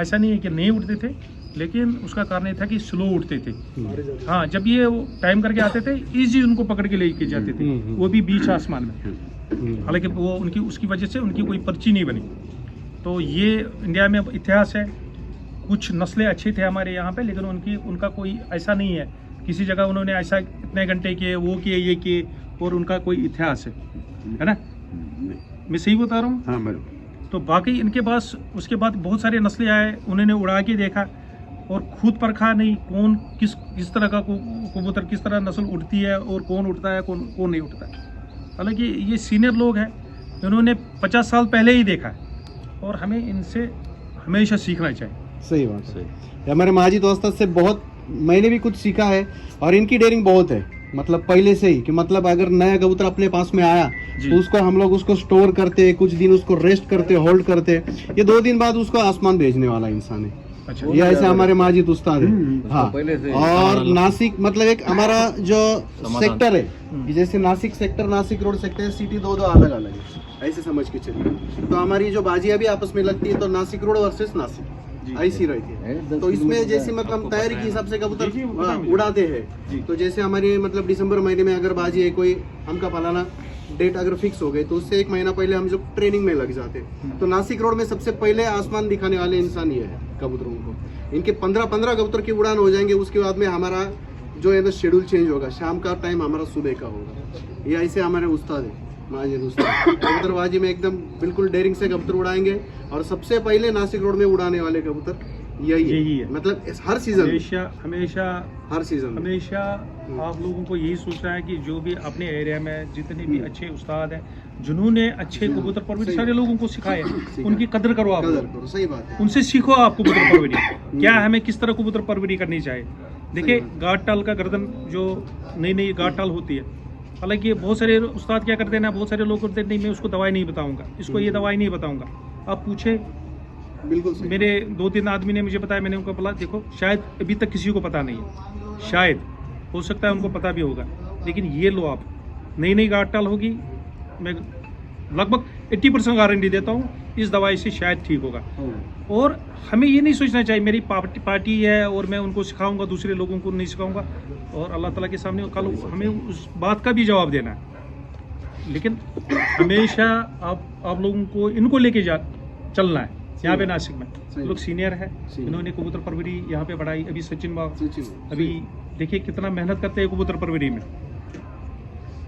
Speaker 1: ऐसा नहीं है कि नहीं उड़ते थे, लेकिन उसका कारण ये था कि स्लो उड़ते थे। हाँ, जब ये टाइम करके आते थे इजी उनको पकड़ के लेके जाते थे, वो भी बीच आसमान में। हालांकि वो उनकी उसकी वजह से उनकी कोई पर्ची नहीं बनी। तो ये इंडिया में इतिहास है, कुछ नस्लें अच्छी थे हमारे यहाँ पे, लेकिन उनका कोई ऐसा नहीं है किसी जगह उन्होंने ऐसा इतने घंटे किए, वो किए, ये किए, और उनका कोई इतिहास है ना? मैं सही बता रहा हूँ?
Speaker 3: हाँ,
Speaker 1: तो बाकी इनके पास उसके बाद बहुत सारे नस्लें आए, उन्होंने उड़ा के देखा और खुद परखा नहीं कौन किस तरह का कबूतर किस तरह नस्ल उड़ती है और कौन उड़ता है कौन नहीं उड़ता है। हालांकि ये सीनियर लोग हैं, इन्होंने 50 साल पहले ही देखा है और हमें इनसे हमेशा सीखना चाहिए।
Speaker 3: सही बात है। हमारे माजिद दोस्त से बहुत मैंने भी कुछ सीखा है और इनकी डेयरिंग बहुत है, मतलब पहले से ही कि मतलब अगर नया कबूतर अपने पास में आया तो उसको हम लोग उसको स्टोर करते, कुछ दिन उसको रेस्ट करते, होल्ड करते, ये 2 दिन बाद उसको आसमान भेजने वाला इंसान है।
Speaker 1: अच्छा,
Speaker 3: ये ऐसे हमारे माजिद उस्ताद है। हाँ, और नासिक मतलब एक हमारा जो सेक्टर है कि जैसे Nashik sector, Nashik road sector, city दो अलग अलग है, ऐसे समझ के चलिए। तो हमारी जो बाजियां भी आपस में लगती है तो नासिक रोड वर्सेस नासिक ऐसी रहती है। तो इसमें जैसे मतलब तैयारी के हिसाब से कबूतर उड़ाते हैं। तो जैसे हमारे मतलब दिसंबर महीने में अगर बाजी है कोई हमका फलाना डेट अगर फिक्स हो गई तो उससे 1 महीना पहले हम लोग ट्रेनिंग में लग जाते हैं। तो नासिक रोड में सबसे पहले आसमान दिखाने वाले इंसान ये है कबूतरों को। इनके 15 कबूतर की उड़ान हो जाएंगे, उसके बाद में हमारा जो है ना शेड्यूल चेंज होगा, शाम का टाइम हमारा सुबह का होगा। ये ऐसे हमारे उस्ताद है माजिद उस्ताद। कबूतरबाजी में एकदम बिल्कुल डेयरिंग से कबूतर उड़ाएंगे और सबसे पहले नासिक रोड में उड़ाने वाले कबूतर यही है। मतलब हर सीजन
Speaker 1: हमेशा
Speaker 3: हर सीजन
Speaker 1: हमेशा आप लोगों को यही सोचना है कि जो भी अपने एरिया में जितने भी अच्छे उस्ताद हैं, जिन्होंने अच्छे कबूतर परवरिश सारे लोगों को सिखाए, उनकी कदर करो आप लोग।
Speaker 3: सही बात है,
Speaker 1: उनसे सीखो आप कबूतर परवरिश क्या हमें किस तरह कबूतर परवरिश करनी चाहिए। देखिए गाट टाल का गर्दन जो नई गाट टाल होती है, हालांकि बहुत सारे उस्ताद क्या करते हैं ना, बहुत सारे लोग करते हैं नहीं मैं उसको दवाई नहीं बताऊंगा, इसको ये दवाई नहीं बताऊंगा। आप पूछे,
Speaker 3: बिल्कुल
Speaker 1: मेरे 2-3 आदमी ने मुझे बताया, मैंने उनको बोला देखो शायद अभी तक किसी को पता नहीं है, शायद हो सकता है उनको पता भी होगा, लेकिन ये लो आप नई गाट टाल होगी, मैं लगभग 80% गारंटी देता हूँ इस दवाई से शायद ठीक होगा। और हमें ये नहीं सोचना चाहिए मेरी पार्टी है और मैं उनको सिखाऊंगा, दूसरे लोगों को नहीं सिखाऊंगा, और अल्लाह ताला के सामने कल हमें उस बात का भी जवाब देना है। लेकिन हमेशा आप लोगों को इनको लेके चलना है। यहाँ पे नासिक में लोग सीनियर है, इन्होंने कबूतर परवरी यहाँ पे बढ़ाई। अभी सचिन बाबू अभी देखिए कितना मेहनत करते हैं कबूतर परवरी में,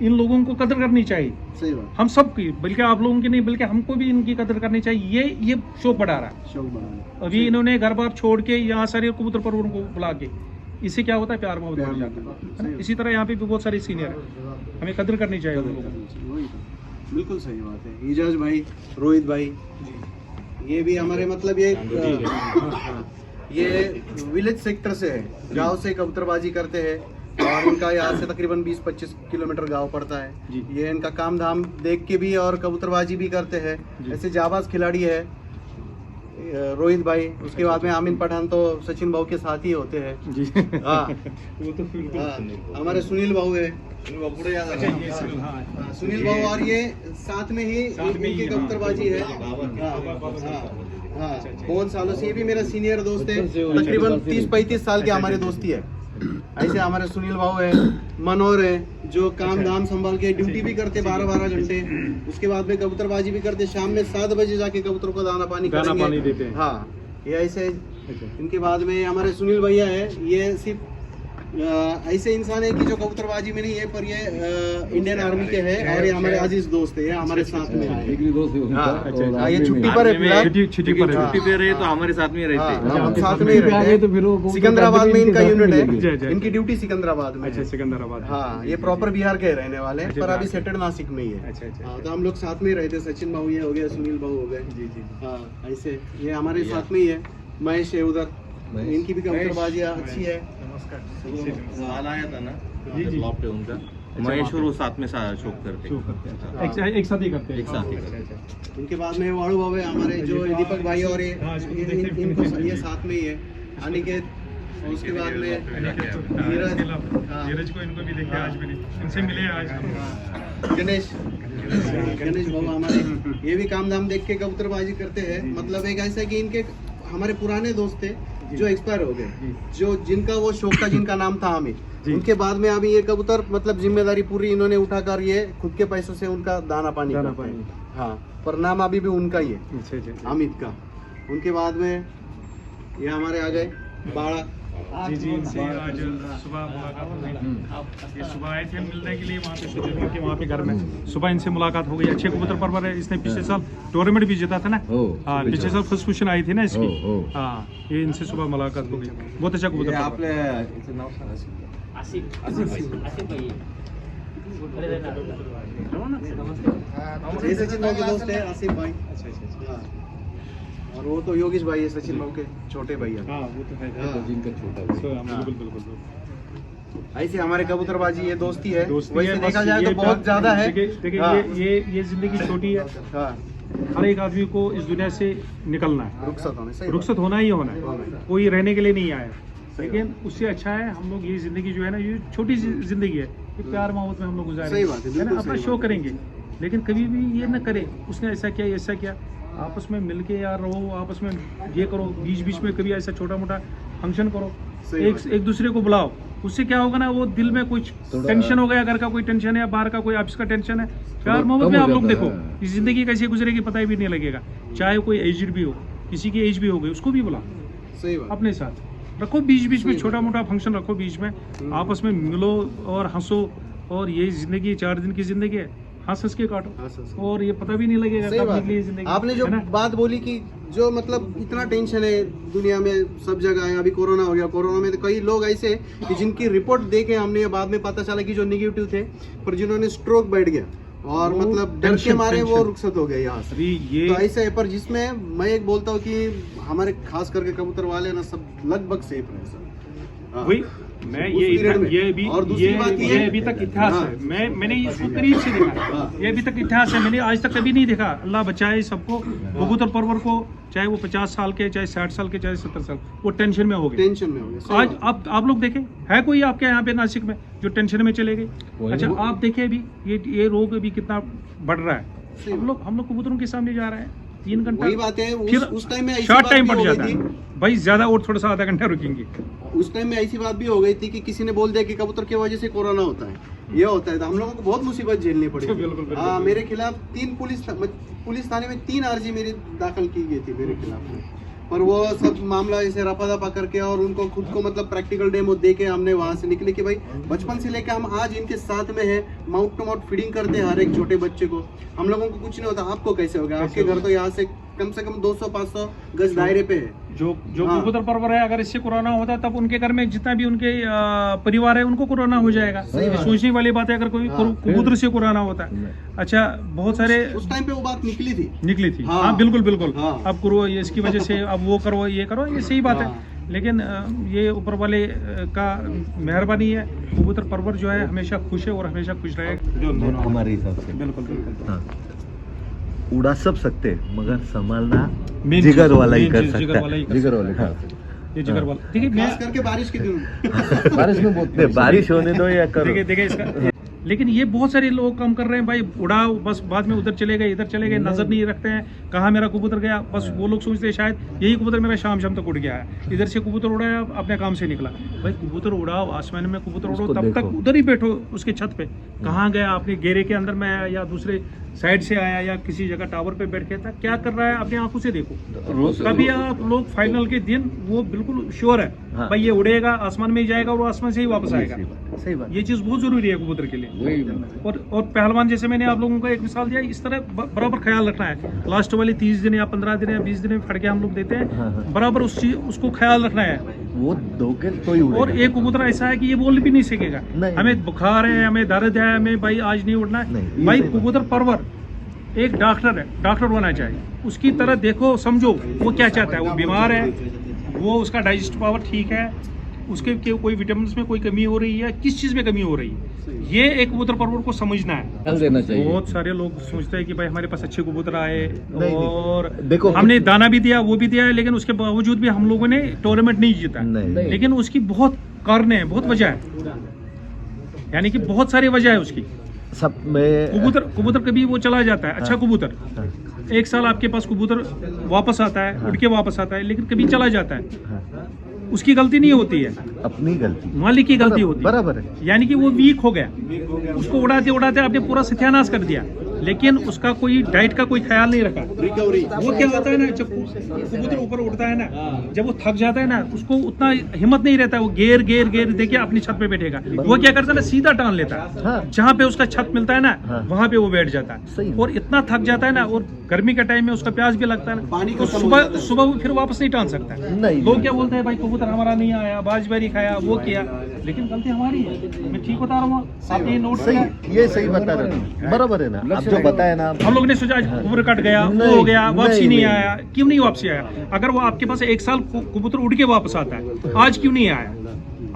Speaker 1: इन लोगों को कदर करनी चाहिए। सही बात, हम सब की, बल्कि आप लोगों की नहीं बल्कि हमको भी इनकी कदर करनी चाहिए। ये शौक बढ़ा रहा है। अभी इन्होंने घर बार छोड़ के यहाँ सारे कबूतर परवरों को बुला के, इससे क्या होता है प्यार मोहब्बत बढ़ जाता है। इसी तरह यहाँ पे भी बहुत सारे सीनियर है, हमें कदर करनी चाहिए उन लोगों को।
Speaker 3: बिल्कुल सही बात है। इजाज भाई, रोहित भाई, ये भी हमारे मतलब ये विलेज सेक्टर से है, गांव से कबूतरबाजी करते हैं और इनका यहाँ से तकरीबन 20-25 किलोमीटर गांव पड़ता है। ये इनका काम धाम देख के भी और कबूतरबाजी भी करते हैं। ऐसे जाबाज खिलाड़ी है रोहित भाई, उसके बाद में आमिन पठान तो सचिन भाऊ के साथ ही होते हैं। हाँ,
Speaker 1: वो तो
Speaker 3: हमारे सुनील भाऊ है, सुनील भाऊ, और ये साथ में ही इनकी कबूतरबाजी है। हाँ, बहुत सालों से ये भी मेरा सीनियर दोस्त है, तकरीबन 30-35 साल की हमारी दोस्ती है। ऐसे हमारे सुनील भाऊ है, मनोहर है, जो काम धाम संभाल के ड्यूटी भी करते 12-12 घंटे, उसके बाद में कबूतरबाजी भी करते, शाम में 7 बजे जाके कबूतरों को दाना पानी देते हैं। हाँ, ये ऐसे। इनके बाद में हमारे सुनील भैया है, ये सिर्फ ऐसे इंसान है कि जो कबूतरबाजी में नहीं है, पर ये इंडियन आर्मी के हैं और ये हमारे अजीज दोस्त है, ये हमारे साथ में आए। ये छुट्टी पर है, छुट्टी पे रहे तो हमारे साथ में रहते हैं, हम साथ में ही रहते हैं। सिकंदराबाद में इनका यूनिट है, इनकी ड्यूटी सिकंदराबाद में।
Speaker 1: अच्छा, सिकंदराबाद।
Speaker 3: हाँ, ये प्रॉपर बिहार के रहने वाले हैं, पर अभी सेटल नासिक में ही है। अच्छा, तो हम लोग साथ में ही रहते, सचिन भाऊ ये हो गया, सुनील भाऊ हो गए। जी। हाँ, ऐसे ये हमारे साथ में ही है। महेश है उधर, इनकी भी कबूतरबाजी अच्छी है।
Speaker 5: माल आया था ना ब्लॉक पे उनका, महेश और वो साथ में शौक करते
Speaker 1: शो करते हैं एक साथ ही करते हैं
Speaker 5: एक साथ ही करते हैं।
Speaker 3: इनके बाद में वाड़ू बाबे हमारे जो दीपक भाई और ये
Speaker 1: हाँ, इसको देखते हैं,
Speaker 3: इनको ये साथ में ही है अनिकेत, और उसके बाद में नीरज, हाँ,
Speaker 1: नीरज को इनको भी देखे आज भी इनसे मिले आज हम।
Speaker 3: गणेश बाबू हमारे ये भी काम धाम देख के कबूतरबाजी करते हैं। मतलब एक ऐसा कि इनके हमारे पुराने दोस्त थे जो एक्सपायर हो गए, जो जिनका वो शौक था, जिनका नाम था हामिद, उनके बाद में अभी ये कबूतर मतलब जिम्मेदारी पूरी इन्होंने उठाकर ये खुद के पैसों से उनका दाना पानी करते हैं। हाँ, पर नाम अभी भी उनका ही है, हामिद का। उनके बाद में ये हमारे आ गए बाड़ा।
Speaker 1: जी इनसे आज सुबह मुलाकात हो गई। ये सुबह आए थे मिलने के लिए वहाँ पे सुजन के वहाँ पे घर में, सुबह इनसे मुलाकात हो गई। अच्छे कबूतर परवर है, इसने पिछले साल टूर्नामेंट भी जीता था ना। हाँ, पिछले साल फर्स्ट पोजीशन आई थी ना इसकी। हाँ, ये इनसे सुबह मुलाकात हो गई। बहुत अच्छा कबूतर
Speaker 3: सचिन भाई के दोस्त है आसिफ भाई। हाँ, और वो तो योगेश भाई है, सचिन भाई के छोटे भाई है।
Speaker 1: हाँ, वो तो है
Speaker 3: जिनका छोटा
Speaker 1: बिल्कुल।
Speaker 3: ऐसे हमारे कबूतरबाजी ये दोस्ती है,
Speaker 1: दोस्ती
Speaker 3: वैसे
Speaker 1: है,
Speaker 3: देखा
Speaker 1: बस
Speaker 3: जाए
Speaker 1: ये
Speaker 3: तो बहुत ज्यादा है।
Speaker 1: देखिए
Speaker 3: हाँ,
Speaker 1: ये जिंदगी छोटी है।
Speaker 3: हाँ,
Speaker 1: हर एक आदमी को इस दुनिया से निकलना है,
Speaker 3: रुखसत होने सही
Speaker 1: रुखसत होना ही होना है। कोई रहने के लिए नहीं आया, लेकिन उससे अच्छा है हम लोग ये जिंदगी जो है ना, ये छोटी सी जिंदगी है, ये प्यार मोहब्बत में हम लोग
Speaker 3: सही बात है,
Speaker 1: गुजारेंगे, है ना।
Speaker 3: बिल्कुल
Speaker 1: अपना
Speaker 3: सही
Speaker 1: शो
Speaker 3: बात है।
Speaker 1: करेंगे, लेकिन कभी भी ये ना करे उसने ऐसा किया ऐसा किया। आपस में मिलके यार रहो, आपस में ये करो, बीच बीच में कभी ऐसा छोटा मोटा फंक्शन करो,
Speaker 3: सही बात है।
Speaker 1: एक दूसरे को बुलाओ। उससे क्या होगा ना, वो दिल में कुछ टेंशन हो गया, घर का कोई टेंशन है, बाहर का कोई ऑफिस का टेंशन है, प्यार मोहब्बत में आप लोग देखो ये जिंदगी कैसे गुजरेगी पता ही भी नहीं लगेगा। चाहे कोई एजड भी हो, किसी की एज भी हो गई, उसको भी बुलाओ
Speaker 3: सही बात।
Speaker 1: अपने साथ रखो, बीच बीच में छोटा मोटा फंक्शन रखो, बीच में आपस में मिलो और हंसो। और ये जिंदगी 4 दिन की जिंदगी है, हंस हंस के काटो और ये पता भी नहीं लगेगा
Speaker 3: सही
Speaker 1: कब
Speaker 3: बात
Speaker 1: निकली ये
Speaker 3: है।
Speaker 1: जिंदगी।
Speaker 3: आपने जो
Speaker 1: है ना?
Speaker 3: बात बोली कि जो मतलब इतना टेंशन है दुनिया में, सब जगह है। अभी कोरोना हो गया, कोरोना में तो कई लोग ऐसे हैं कि जिनकी रिपोर्ट देके हमने बाद में पता चला कि जो निगेटिव थे, पर जिन्होंने स्ट्रोक बैठ गया और
Speaker 1: वो
Speaker 3: मतलब डर के
Speaker 1: टेंशन,
Speaker 3: मारे वो
Speaker 1: टेंशन।
Speaker 3: रुखसत हो गए यहाँ से।
Speaker 1: अभी ये
Speaker 3: तो ऐसा है, पर जिसमें मैं एक बोलता हूँ कि हमारे खास करके कबूतर वाले ना सब लगभग सेफ रहे सर। हाँ।
Speaker 1: वही मैं
Speaker 3: उस period में।
Speaker 1: ये भी
Speaker 3: और दूसरी बात
Speaker 1: ये अभी तक इतिहास
Speaker 3: हाँ।
Speaker 1: है। मैंने इसको करीब से देखा,
Speaker 3: हाँ।
Speaker 1: ये अभी तक इतिहास है, मैंने आज तक कभी नहीं देखा। अल्लाह बचाए सबको, कबूतर परवर को, चाहे वो 50 साल के, चाहे 60 साल के, चाहे 70 साल, वो टेंशन में हो गए।
Speaker 3: टेंशन में हो गए, सही
Speaker 1: आज
Speaker 3: बात।
Speaker 1: आप लोग देखें, है कोई आपके यहाँ पे नासिक में जो टेंशन में चले गए? अच्छा, आप देखें अभी ये रोग अभी कितना बढ़ रहा है।
Speaker 3: सही
Speaker 1: हम लोग कबूतरों के सामने जा रहे हैं 3 घंटा,
Speaker 3: वही बात है।
Speaker 1: फिर
Speaker 3: उस टाइम में ऐसी
Speaker 1: शॉर्ट
Speaker 3: बात
Speaker 1: टाइम
Speaker 3: भी
Speaker 1: बढ़
Speaker 3: हो गई
Speaker 1: जाता
Speaker 3: थी।
Speaker 1: है भाई, ज्यादा और थोड़ा सा आधा घंटा रुकेंगे।
Speaker 3: उस टाइम में ऐसी बात भी हो गई थी कि किसी ने बोल दिया कि कबूतर की वजह से कोरोना होता है, ये होता है। तो हम लोगों को बहुत मुसीबत झेलनी पड़ी।
Speaker 1: बिल्कुल।
Speaker 3: हाँ, मेरे खिलाफ 3 पुलिस थाने में 3 अर्जी मेरी दाखिल की गई थी मेरे खिलाफ में। पर वो सब मामला ऐसे रफा दफा करके और उनको खुद को मतलब प्रैक्टिकल डेमो दे के हमने वहाँ से निकले कि भाई बचपन से लेके हम आज इनके साथ में है, माउथ टू माउथ फीडिंग करते हैं हर एक छोटे बच्चे को। हम लोगों को कुछ नहीं होता, आपको कैसे होगा? आपके घर तो यहाँ से कम 200-500 गज दायरे पे है।
Speaker 1: जो
Speaker 3: हाँ।
Speaker 1: कबूतर परवर है, अगर इससे कोरोना होता तब उनके घर में जितना भी उनके परिवार है उनको कोरोना हो जाएगा। ये सोचने वाली बात है, अगर कोई
Speaker 3: हाँ।
Speaker 1: कबूतर से कोरोना होता है। अच्छा, बहुत सारे
Speaker 3: उस टाइम पे वो बात निकली थी।
Speaker 1: निकली थी।
Speaker 3: हाँ।
Speaker 1: हाँ, बिल्कुल।
Speaker 3: हाँ।
Speaker 1: अब करो ये, इसकी वजह से अब वो करो, ये करो, ये सही बात है।
Speaker 3: हाँ।
Speaker 1: लेकिन ये ऊपर वाले का मेहरबानी है। कबूतर परवर जो है हमेशा खुश है और हमेशा खुश रहे। जो
Speaker 6: हमारे हिसाब से
Speaker 1: बिल्कुल।
Speaker 6: हाँ, उड़ा सब सकते हैं, मगर संभालना
Speaker 1: Main
Speaker 6: जिगर
Speaker 1: चीज-
Speaker 6: वाला ही
Speaker 1: main
Speaker 6: कर
Speaker 1: चीज
Speaker 6: सकता
Speaker 1: जिगर वाला ही
Speaker 6: है।
Speaker 1: कर
Speaker 6: जिगर
Speaker 1: सकता
Speaker 6: वाले
Speaker 1: है।
Speaker 6: कर सकते हैं।
Speaker 1: ये जिगर वाला, ठीक है।
Speaker 3: खास करके बारिश के दिनों में।
Speaker 6: बारिश में बहुत बारिश होने दो या करो।
Speaker 1: देखिए इसका, लेकिन ये बहुत सारे लोग काम कर रहे हैं भाई, उड़ाओ बस, बाद में उधर चले गए, इधर चले गए, नजर नहीं रखते हैं कहाँ मेरा कबूतर गया। बस वो लोग सोचते हैं शायद यही कबूतर मेरा शाम तक उड़ गया है। इधर से कबूतर उड़ाया, अपने काम से निकला। भाई कबूतर उड़ाओ, आसमान में कबूतर उड़ो,
Speaker 6: उसको
Speaker 1: तब तक
Speaker 6: देखो।
Speaker 1: उधर ही बैठो उसके छत पे। कहाँ गया? अपने घेरे के अंदर में आया या दूसरे साइड से आया या किसी जगह टावर पे बैठ के था, क्या कर रहा है अपनी आंखों से देखो। तभी आप लोग फाइनल के दिन वो बिल्कुल श्योर है
Speaker 6: हाँ।
Speaker 1: भाई ये उड़ेगा, आसमान में ही जाएगा और वो आसमान से ही वापस आएगा।
Speaker 6: सही बात।
Speaker 1: ये चीज बहुत जरूरी है कबूतर के लिए। और पहलवान जैसे मैंने आप लोगों को एक मिसाल दिया, इस तरह बराबर ख्याल रखना है। लास्ट वाली 30 दिन या 15 दिन या 20 दिन में फटके हम लोग देते
Speaker 6: हाँ,
Speaker 1: हैं,
Speaker 6: हाँ।
Speaker 1: बराबर उसको ख्याल रखना है।
Speaker 6: वो दोगे तो ही उड़ेगा।
Speaker 1: और एक कबूतर ऐसा है कि ये बोल भी नहीं सकेगा,
Speaker 6: नहीं।
Speaker 1: हमें बुखार है, हमें दर्द है, हमें भाई आज नहीं उड़ना
Speaker 6: नहीं,
Speaker 1: है।
Speaker 6: ये
Speaker 1: भाई
Speaker 6: सही बात।
Speaker 1: कबूतर परवर एक डॉक्टर है, डॉक्टर होना चाहिए। उसकी तरह देखो, समझो वो क्या चाहता है। वो बीमार है, वो उसका डाइजेस्ट पावर ठीक है, उसके कोई विटामिन में कोई कमी हो रही है, किस चीज में कमी हो रही है, ये एक कबूतर परवर को समझना है।
Speaker 6: देना चाहिए।
Speaker 1: बहुत सारे लोग सोचते हैं कि भाई हमारे पास अच्छे कबूतर आए
Speaker 6: नहीं।
Speaker 1: और
Speaker 6: देखो,
Speaker 1: हमने दाना भी दिया, वो भी दिया है, लेकिन उसके बावजूद भी हम लोगों ने टूर्नामेंट नहीं जीता।
Speaker 6: नहीं।
Speaker 1: लेकिन उसकी बहुत कारण है, बहुत वजह है, यानी कि बहुत सारी वजह है उसकी।
Speaker 6: सब में
Speaker 1: कबूतर कभी वो चला जाता है, अच्छा कबूतर
Speaker 6: हाँ,
Speaker 1: एक साल आपके पास कबूतर वापस आता है, उड़ के वापस आता है, लेकिन कभी चला जाता है,
Speaker 6: हाँ,
Speaker 1: उसकी गलती नहीं होती है,
Speaker 6: अपनी गलती।
Speaker 1: मालिक की गलती होती है।
Speaker 6: बराबर है।
Speaker 1: यानी कि वो वीक हो गया, उसको उड़ाते उड़ाते आपने पूरा सत्यानाश कर दिया, लेकिन उसका कोई डाइट का कोई ख्याल नहीं रखा। वो क्या होता है ना, जब कबूतर ऊपर उड़ता है ना, जब वो थक जाता है ना, उसको उतना हिम्मत नहीं रहता है, वो घेर घेर घेर देके अपनी छत पे बैठेगा। वो क्या करता है ना, सीधा टान लेता है,
Speaker 6: हाँ।
Speaker 1: जहाँ पे उसका छत मिलता है ना,
Speaker 6: हाँ।
Speaker 1: वहाँ पे वो बैठ जाता
Speaker 6: सही।
Speaker 1: है, और इतना थक जाता है ना, और गर्मी के टाइम में उसका प्यास भी लगता है ना, तो सुबह सुबह वो फिर वापस नहीं टान सकता है।
Speaker 6: नहीं।
Speaker 1: लोग क्या बोलते हैं, भाई कबूतर हमारा नहीं आया, बाजबारी खाया, वो किया, लेकिन गलती हमारी है। मैं ठीक बता रहा हूँ, आपने ये नोट
Speaker 6: सही,
Speaker 1: किया?
Speaker 6: ये सही बता रहे हो। बराबर है ना, आप जो बताए ना।
Speaker 1: हम लोग ने सोचा आज कबूतर कट गया, वो
Speaker 6: नहीं,
Speaker 1: हो गया, वापसी नहीं
Speaker 6: नहीं।
Speaker 1: आया। क्यों नहीं वापसी आया? अगर वो आपके पास एक साल कबूतर उड़ के वापस आता है, आज क्यों नहीं आया?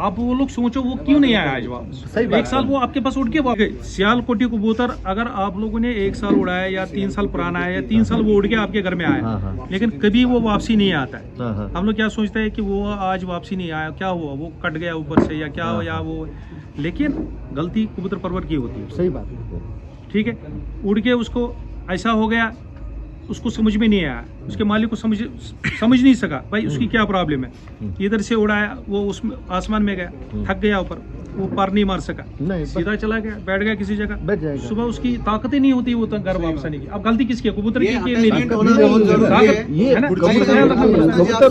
Speaker 1: आप वो लोग सोचो, वो क्यों नहीं आया आज वापस?
Speaker 6: सही बात
Speaker 1: एक साल
Speaker 6: है।
Speaker 1: वो आपके पास उड़ के वापस। सियालकोटी कबूतर अगर आप लोगों ने एक साल उड़ाया या 3 साल पुराना है या 3 साल वो उड़ के आपके घर में
Speaker 6: हाँ,
Speaker 1: आया,
Speaker 6: हाँ।
Speaker 1: लेकिन कभी वो वापसी नहीं आता है।
Speaker 6: हाँ, हाँ।
Speaker 1: हम लोग क्या सोचते हैं कि वो आज वापसी नहीं आया, क्या हुआ, वो कट गया ऊपर से या क्या
Speaker 6: हाँ।
Speaker 1: हो, या वो, लेकिन गलती कबूतर परवर की होती है।
Speaker 6: सही बात है।
Speaker 1: ठीक है, उड़ के उसको ऐसा हो गया, उसको समझ में नहीं आया, उसके मालिक को समझ नहीं सका भाई उसकी क्या प्रॉब्लम है। इधर से उड़ाया, वो उसमें आसमान में गया, थक गया ऊपर, वो पार नहीं मार सका,
Speaker 6: नहीं,
Speaker 1: सीधा चला गया, बैठ गया किसी जगह,
Speaker 6: बैठ जाएगा।
Speaker 1: सुबह उसकी ताकत ही नहीं होती वो तो घर वापस आने की। अब गलती किसकी है, कबूतर की कि मेरी?
Speaker 3: होना बहुत जरूरी है।
Speaker 1: ताकत,
Speaker 6: ये
Speaker 1: है ना?
Speaker 6: कबूतर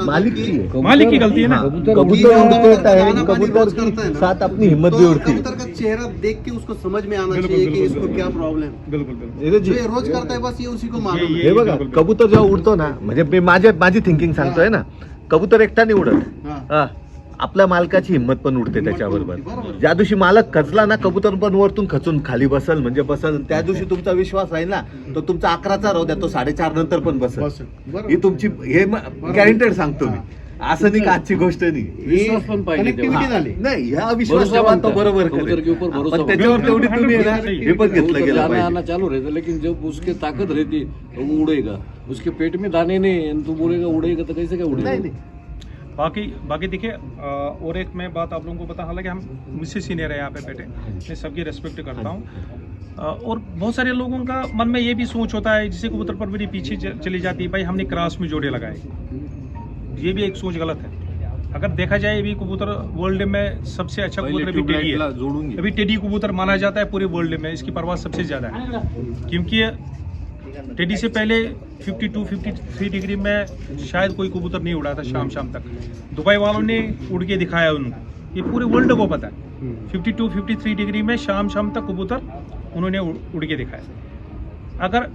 Speaker 6: मालिक की है।
Speaker 1: मालिक की गलती है ना।
Speaker 6: कबूतर उड़ता है, कबूतर के साथ अपनी हिम्मत भी उड़ती है।
Speaker 3: कबूतर का चेहरा देख के उसको समझ में आना
Speaker 1: बिल्कुल,
Speaker 3: चाहिए कि
Speaker 1: बिल्कुल,
Speaker 3: इसको क्या प्रॉब्लेम।
Speaker 1: बिल्कुल बिल्कुल।
Speaker 6: हे
Speaker 3: जो ये रोज करता है बस ये उसी को मालूम
Speaker 1: ये-
Speaker 3: है।
Speaker 6: हे बघा,
Speaker 1: बिलकुल.
Speaker 6: कबूतर जेव्हा उडतो ना, म्हणजे मी माझी थिंकिंग सांगतोय ना, कबूतर एकटा नाही उडत.
Speaker 3: हा.
Speaker 6: हा. आपल्या मालकाची हिंमत पण उडते त्याच्याबरोबर.
Speaker 3: बरोबर.
Speaker 6: ज्या दिवशी मालक खचला ना, कबूतर पण वरतून खचून खाली बसल म्हणजे बसल. त्या दिवशी तुमचा विश्वास राहील ना, तो तुमचा 11चा राहू द्या, तो 4:30 नंतर पण बसल.
Speaker 3: बरोबर.
Speaker 6: ही तुमची हे गॅरंटेड सांगतो मी. असं नाही का आजची गोष्ट नाही.
Speaker 4: विश्वास पण पाहिजे
Speaker 3: कनेक्टिव्हिटी
Speaker 4: तेव्हा.
Speaker 3: झाली.
Speaker 6: नाही, ह्या विश्वास
Speaker 4: भरोसा
Speaker 6: जेव्हा तो
Speaker 4: बनता है.
Speaker 6: बरोबर
Speaker 4: कबूतर के ऊपर
Speaker 6: करेल.
Speaker 4: भरोसा
Speaker 6: पण त्याच्यावर
Speaker 1: बनता है.
Speaker 6: तेवढी तुम्ही आहे ना, हे पण घेतलं
Speaker 4: कबूतर
Speaker 6: गेलं
Speaker 4: दाना
Speaker 6: पाहिजे.
Speaker 4: आना चालू रहता है, लेकिन जब उसके ताकत रहती तो वो उड़ेगा. उसके पेट में दाने नहीं है, तो बोलेगा उड़ेगा, तो कैसे क्या
Speaker 6: नाही
Speaker 4: उड़ेगा?
Speaker 6: नाही.
Speaker 1: बाकी देखिए, और एक मैं बात आप लोगों को बता, हालांकि हम मुझसे सीनियर है यहाँ पे बैठे, मैं सबकी रेस्पेक्ट करता हूँ, और बहुत सारे लोगों का मन में ये भी सोच होता है, जिसे कबूतर परवरी पीछे चली जाती है, भाई हमने क्रॉस में जोड़े लगाए, ये भी एक सोच गलत है। अगर देखा जाए, अभी कबूतर वर्ल्ड में सबसे अच्छा कबूतर अभी टेडी है। अभी टेडी कबूतर माना जाता है पूरे वर्ल्ड में, इसकी परवाज सबसे ज्यादा है, क्योंकि टेडी से पहले 52-53 डिग्री में शायद कोई कबूतर नहीं उड़ा था शाम तक। दुबई वालों ने उड़ के दिखाया उनको, ये पूरे वर्ल्ड को पता है। 52-53 डिग्री में शाम तक कबूतर उन्होंने उड़ के दिखाया। अगर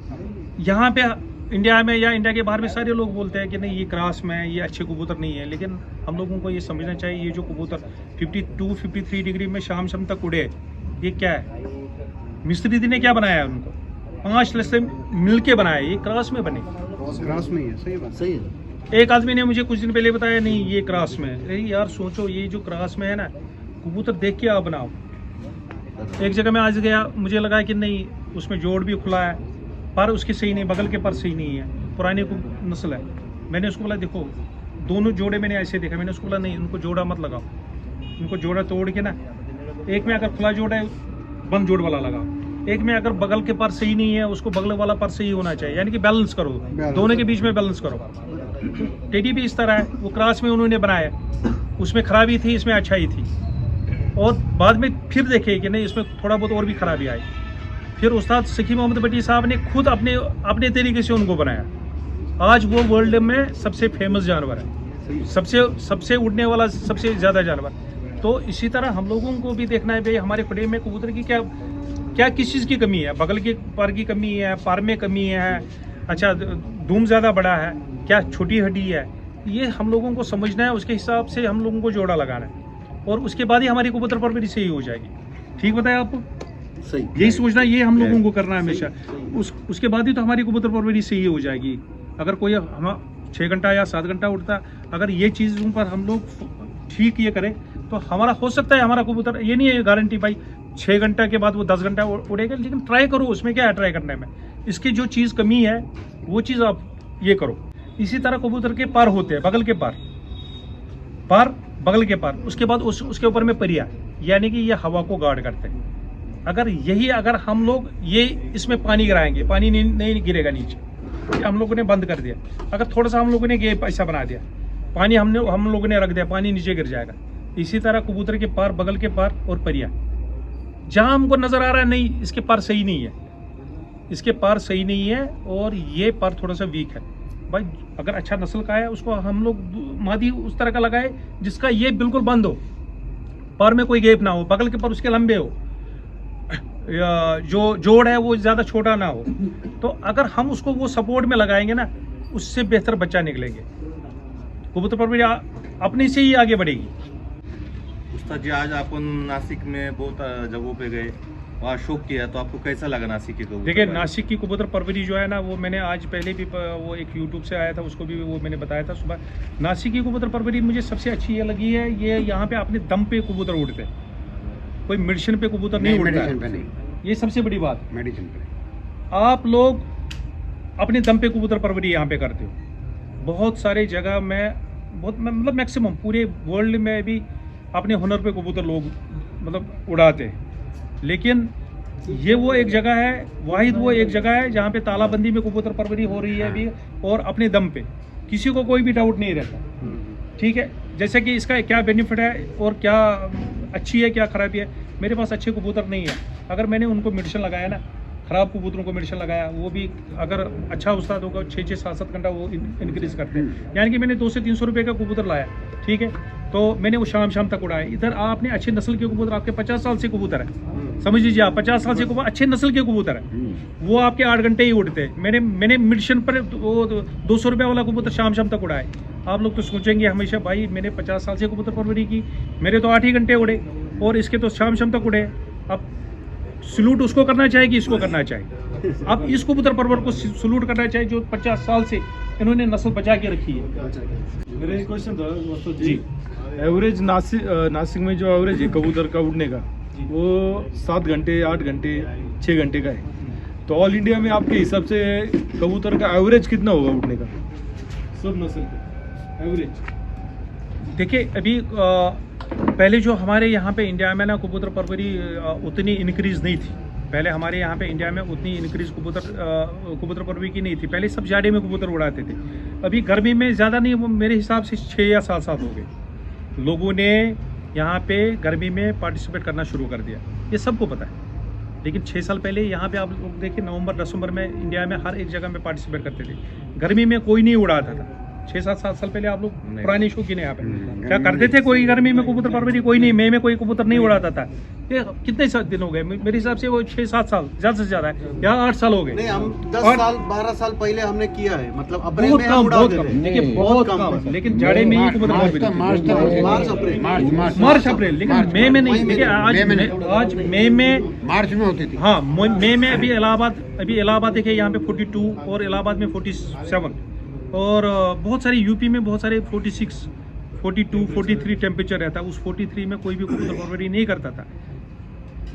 Speaker 1: यहाँ पे इंडिया में या इंडिया के बाहर में सारे लोग बोलते हैं कि नहीं ये क्रॉस में है, ये अच्छे कबूतर नहीं है, लेकिन हम लोगों को ये समझना चाहिए, ये जो कबूतर 52-53 डिग्री में शाम तक उड़े, ये क्या है? मिस्त्री जी ने क्या बनाया है उनको? 5 लस्से मिल के बनाए, ये क्रॉस में बने।
Speaker 3: क्रॉस में ही है, सही बात।
Speaker 6: सही आहे.
Speaker 1: एक आदमी ने मुझे कुछ दिन पहले बताया, नहीं ये क्रॉस में है। अरे यार सोचो, ये जो क्रॉस में है ना, कबूतर देख के आप बनाओ। एक जगह मैं आज गया, मुझे लगा कि नहीं उसमें जोड़ भी खुला है, पर उसके सही नहीं, बगल के पर सही नहीं है, पुरानी नस्ल है। मैंने उसको बोला देखो, दोनों जोड़े मैंने ऐसे देखा, मैंने उसको बोला नहीं उनको जोड़ा मत लगाओ, उनको जोड़ा तोड़ के ना, एक में अगर खुला जोड़ है बंद जोड़ वाला लगाओ, एक में अगर बगल के पर सही नहीं है उसको बगल वाला पर सही होना चाहिए, यानी कि बैलेंस करो, दोनों के बीच में बैलेंस करो। टेडी भी इस तरह है, वो क्रॉस में उन्होंने बनाया, उसमें खराबी थी, इसमें अच्छाई थी, और बाद में फिर देखे कि नहीं इसमें थोड़ा बहुत और भी खराबी आई। फिर उस्ताद सखी मोहम्मद भट्टी साहब ने खुद अपने तरीके से उनको बनाया। आज वो वर्ल्ड में सबसे फेमस जानवर है, सबसे उड़ने वाला, सबसे ज़्यादा जानवर। तो इसी तरह हम लोगों को भी देखना है भाई, हमारे खुडे में कबूतर की क्या किस चीज़ की कमी है? बगल के पर की कमी है, पार में कमी है, अच्छा धूम ज़्यादा बड़ा है, क्या छोटी हड्डी है, ये हम लोगों को समझना है, उसके हिसाब से हम लोगों को जोड़ा लगाना है, और उसके बाद ही हमारी कबूतर परवरी सही हो जाएगी। ठीक बताया आपको?
Speaker 6: सही.
Speaker 1: यही सोचना, ये हम लोगों को करना है हमेशा। उसके बाद ही तो हमारी कबूतर परवरी सही हो जाएगी। अगर कोई हम 6 घंटा या 7 घंटा उड़ता, अगर ये चीज़ों पर हम लोग ठीक ये करे तो हमारा हो सकता है हमारा कबूतर, ये नहीं है गारंटी भाई 6 घंटा के बाद वो 10 घंटा उड़ेगा, लेकिन ट्राई करो, उसमें क्या है ट्राई करने में। इसकी जो चीज़ कमी है वो चीज़ आप ये करो। इसी तरह कबूतर के पार होते हैं, बगल के पार बगल के पार, उसके बाद उसके ऊपर में परिया, यानी कि ये हवा को गार्ड करते हैं। अगर हम लोग ये इसमें पानी गिराएंगे, पानी नहीं गिरेगा नीचे, हम लोगों ने बंद कर दिया। अगर थोड़ा सा हम लोगों ने गेप ऐसा बना दिया, पानी हम लोगों ने रख दिया, पानी नीचे गिर जाएगा। इसी तरह कबूतर के पार, बगल के पार और परिया, जहां हमको नजर आ रहा है नहीं इसके पार सही नहीं है, इसके पार सही नहीं है और ये पार थोड़ा सा वीक है भाई। अगर अच्छा नस्ल का है उसको हम लोग मादी उस तरह का लगाए जिसका ये बिल्कुल बंद हो, पार में कोई गैप ना हो, बगल के पार उसके लंबे हो, जो जोड़ है वो ज्यादा छोटा ना हो। तो अगर हम उसको वो सपोर्ट में लगाएंगे ना, उससे बेहतर बच्चा निकलेंगे, कबूतर पर भी अपने से ही आगे बढ़ेगी।
Speaker 5: उस्ताद जी, आज अपन नासिक में बहुत जगहों पे गए, वहाँ शौक किया, तो आपको कैसा लगा नासिक की कबूतर?
Speaker 1: देखिए, नासिक की कबूतर परवरी जो है ना, वो मैंने आज पहले भी वो एक यूट्यूब से आया था, उसको भी वो मैंने बताया था सुबह। नासिक की कबूतर परवरी मुझे सबसे अच्छी ये लगी है, ये यहाँ पे अपने दम पे कबूतर उड़ते हैं, कोई मेडिसिन पे कबूतर नहीं उड़ता है। ये सबसे बड़ी बात, मेडिसिन पे आप लोग अपने दम पे कबूतर परवरी यहाँ पे करते हो। बहुत सारे जगह में मतलब मैक्सिमम पूरे वर्ल्ड में भी अपने हुनर पे कबूतर लोग मतलब उड़ाते हैं, लेकिन ये वो एक जगह है, वाहिद वो एक जगह है जहाँ पे तालाबंदी में कबूतर परवरी हो रही है अभी, और अपने दम पे, किसी को कोई भी डाउट नहीं रहता। ठीक है, जैसे कि इसका क्या बेनिफिट है और क्या अच्छी है क्या खराबी है। मेरे पास अच्छे कबूतर नहीं है, अगर मैंने उनको मेडिसिन लगाया ना, ख़राब कबूतरों को मेडिसिन लगाया, वो भी अगर अच्छा उस्ताद होगा 6-6, 7-7 घंटा वो इंक्रीज करते हैं। यानी कि मैंने 200 से 300 रुपये का कबूतर लाया, ठीक है, तो मैंने वो शाम तक उड़ाया। इधर आपने अच्छे नस्ल के कबूतर, आपके 50 साल से कबूतर है, समझ लीजिए आप 50 साल से कबूतर, अच्छे नस्ल के कबूतर है, वो आपके 8 घंटे ही उड़ते हैं। मैंने मेडिसिन पर वो 200 रुपये वाला कबूतर शाम तक उड़ाए। आप लोग तो सोचेंगे हमेशा भाई मैंने 50 साल से कबूतर परवरी की, मेरे तो 8 ही घंटे उड़े और इसके तो शाम तक उड़े। अब सलूट उसको करना चाहिए कि इसको करना चाहिए? अब इस कबूतर परवर को सलूट करना चाहिए जो 50 साल से इन्होंने नस्ल बचा के रखी है।
Speaker 7: मेरा एक क्वेश्चन था दोस्तों जी, एवरेज नासिक में जो एवरेज है कबूतर का उड़ने का, वो 7 घंटे, 8 घंटे, 6 घंटे का है। तो ऑल इंडिया में आपके हिसाब से कबूतर का एवरेज कितना होगा उड़ने का, सब नस्ल का एवरेज?
Speaker 1: देखिए, अभी पहले जो हमारे यहाँ पे इंडिया में ना कबूतर परवरी उतनी इंक्रीज नहीं थी। पहले हमारे यहाँ पे इंडिया में उतनी इंक्रीज कबूतर परवरी की नहीं थी। पहले सब जाड़े में कबूतर उड़ाते थे। अभी गर्मी में ज़्यादा नहीं, वो मेरे हिसाब से 6 या 7 साल हो गए लोगों ने यहाँ पे गर्मी में पार्टिसिपेट करना शुरू कर दिया, ये सबको पता है। लेकिन 6 साल पहले यहाँ पे आप लोग देखिए, नवंबर-दिसंबर में इंडिया में हर एक जगह में पार्टिसिपेट करते थे। गर्मी में कोई नहीं उड़ाता था। 6-7 साल पहले आप लोग पुराने शौकीन है यहाँ पे क्या करते थे? कोई गर्मी में कबूतर परवरी कोई नहीं, मई में कोई कबूतर नहीं उड़ाता था। ये कितने दिन हो गए? मेरे हिसाब से वो 6-7 साल ज़्यादा से ज़्यादा है, या 8 साल हो गए।
Speaker 3: नहीं, हम 10 साल 12 साल पहले हमने किया है, मतलब अप्रैल में हम
Speaker 1: बहुत
Speaker 3: उड़ाते थे।
Speaker 1: देखिए, बहुत कम। लेकिन जाड़े में ही कबूतर परवरी, मार्च अप्रैल, लेकिन मई में नहीं। देखिए, आज मई में, मार्च में होती थी। हाँ, मई में अभी इलाहाबाद देखिए, यहाँ पे 42 और इलाहाबाद में 47, और बहुत सारे यूपी में बहुत सारे 46, 42, 43 टेम्परेचर रहता है। उस 43 में कोई भी कबूतर परवरी नहीं करता था।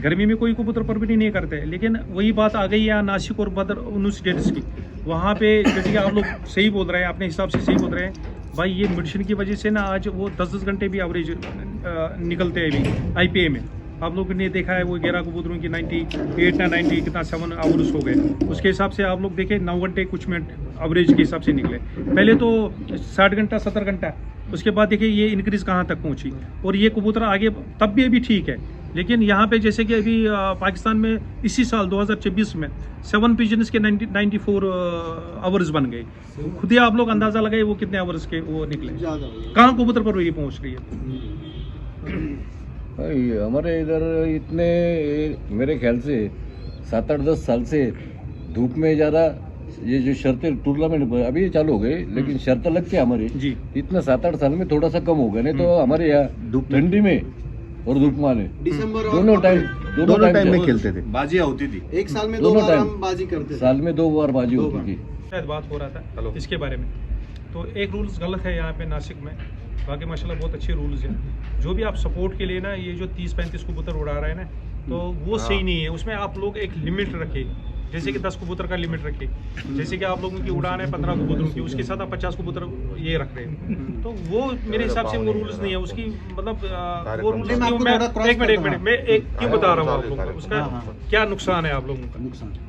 Speaker 1: गर्मी में कोई कबूतर परवरी नहीं करते। लेकिन वही बात आ गई यहाँ नासिक और बदर 19 स्टेट्स की, वहाँ पे जैसे कि आप लोग सही बोल रहे हैं, अपने हिसाब से सही बोल रहे हैं भाई। ये मेडिसिन की वजह से ना आज वो 10-10 घंटे भी एवरेज निकलते हैं अभी IPA में। आप लोगों ने देखा है वो 11 कबूतरों की 98 ना 90 कितना 7 आवर्स हो गए। उसके हिसाब से आप लोग देखें 9 घंटे कुछ मिनट एवरेज के हिसाब से निकले। पहले तो 60 घंटा 70 घंटा, उसके बाद देखिए ये इंक्रीज़ कहाँ तक पहुँची। और ये कबूतर आगे तब भी अभी ठीक है, लेकिन यहाँ पे जैसे कि अभी पाकिस्तान में इसी साल 2024 में 7 पिजन्स के 94 आवर्स बन गए। खुद ही आप लोग अंदाज़ा लगाए वो कितने आवर्स के वो निकले, कहाँ कबूतर पर ये पहुँच रही है।
Speaker 4: हमारे इधर इतने मेरे ख्याल से 7-8-10 साल से धूप में ज़्यादा ये जो शर्तें टूर्नामेंट अभी चालू हो गए, लेकिन शर्तें लगती है हमारी
Speaker 1: जी,
Speaker 4: इतना 7-8 साल में थोड़ा सा कम हो गया। नहीं तो हमारे यहाँ ठंडी में और धूप में
Speaker 3: दिसंबर
Speaker 4: दोनों टाइम
Speaker 6: में खेलते थे,
Speaker 5: बाजियाँ होती थी।
Speaker 3: एक साल में
Speaker 4: दोनों
Speaker 3: 2 बार
Speaker 4: टाइम
Speaker 3: हम बाजी करते थे।
Speaker 4: साल में 2 बार बाजी होती थी।
Speaker 1: शायद बात हो रहा था इसके बारे में। तो एक रूल्स गलत है यहाँ पे नासिक में बाकी माशाल्लाह बहुत अच्छे रूल्स हैं। जो भी आप सपोर्ट के लिए ना ये जो 30-35 कबूतर उड़ा रहे हैं ना, तो वो सही नहीं है। उसमें आप लोग एक लिमिट रखें, जैसे कि 10 कबूतर का लिमिट रखे। जैसे कि आप लोगों की उड़ान है 15 कबूतरों की, उसके साथ आप 50 कबूतर ये रख रहे हैं, तो वो मेरे हिसाब से वो रूल्स नहीं है उसकी, मतलब वो रूल्स क्यों, मैं एक मिनट मैं एक क्यों बता रहा हूँ आप लोगों को, उसका क्या नुकसान है आप लोगों का।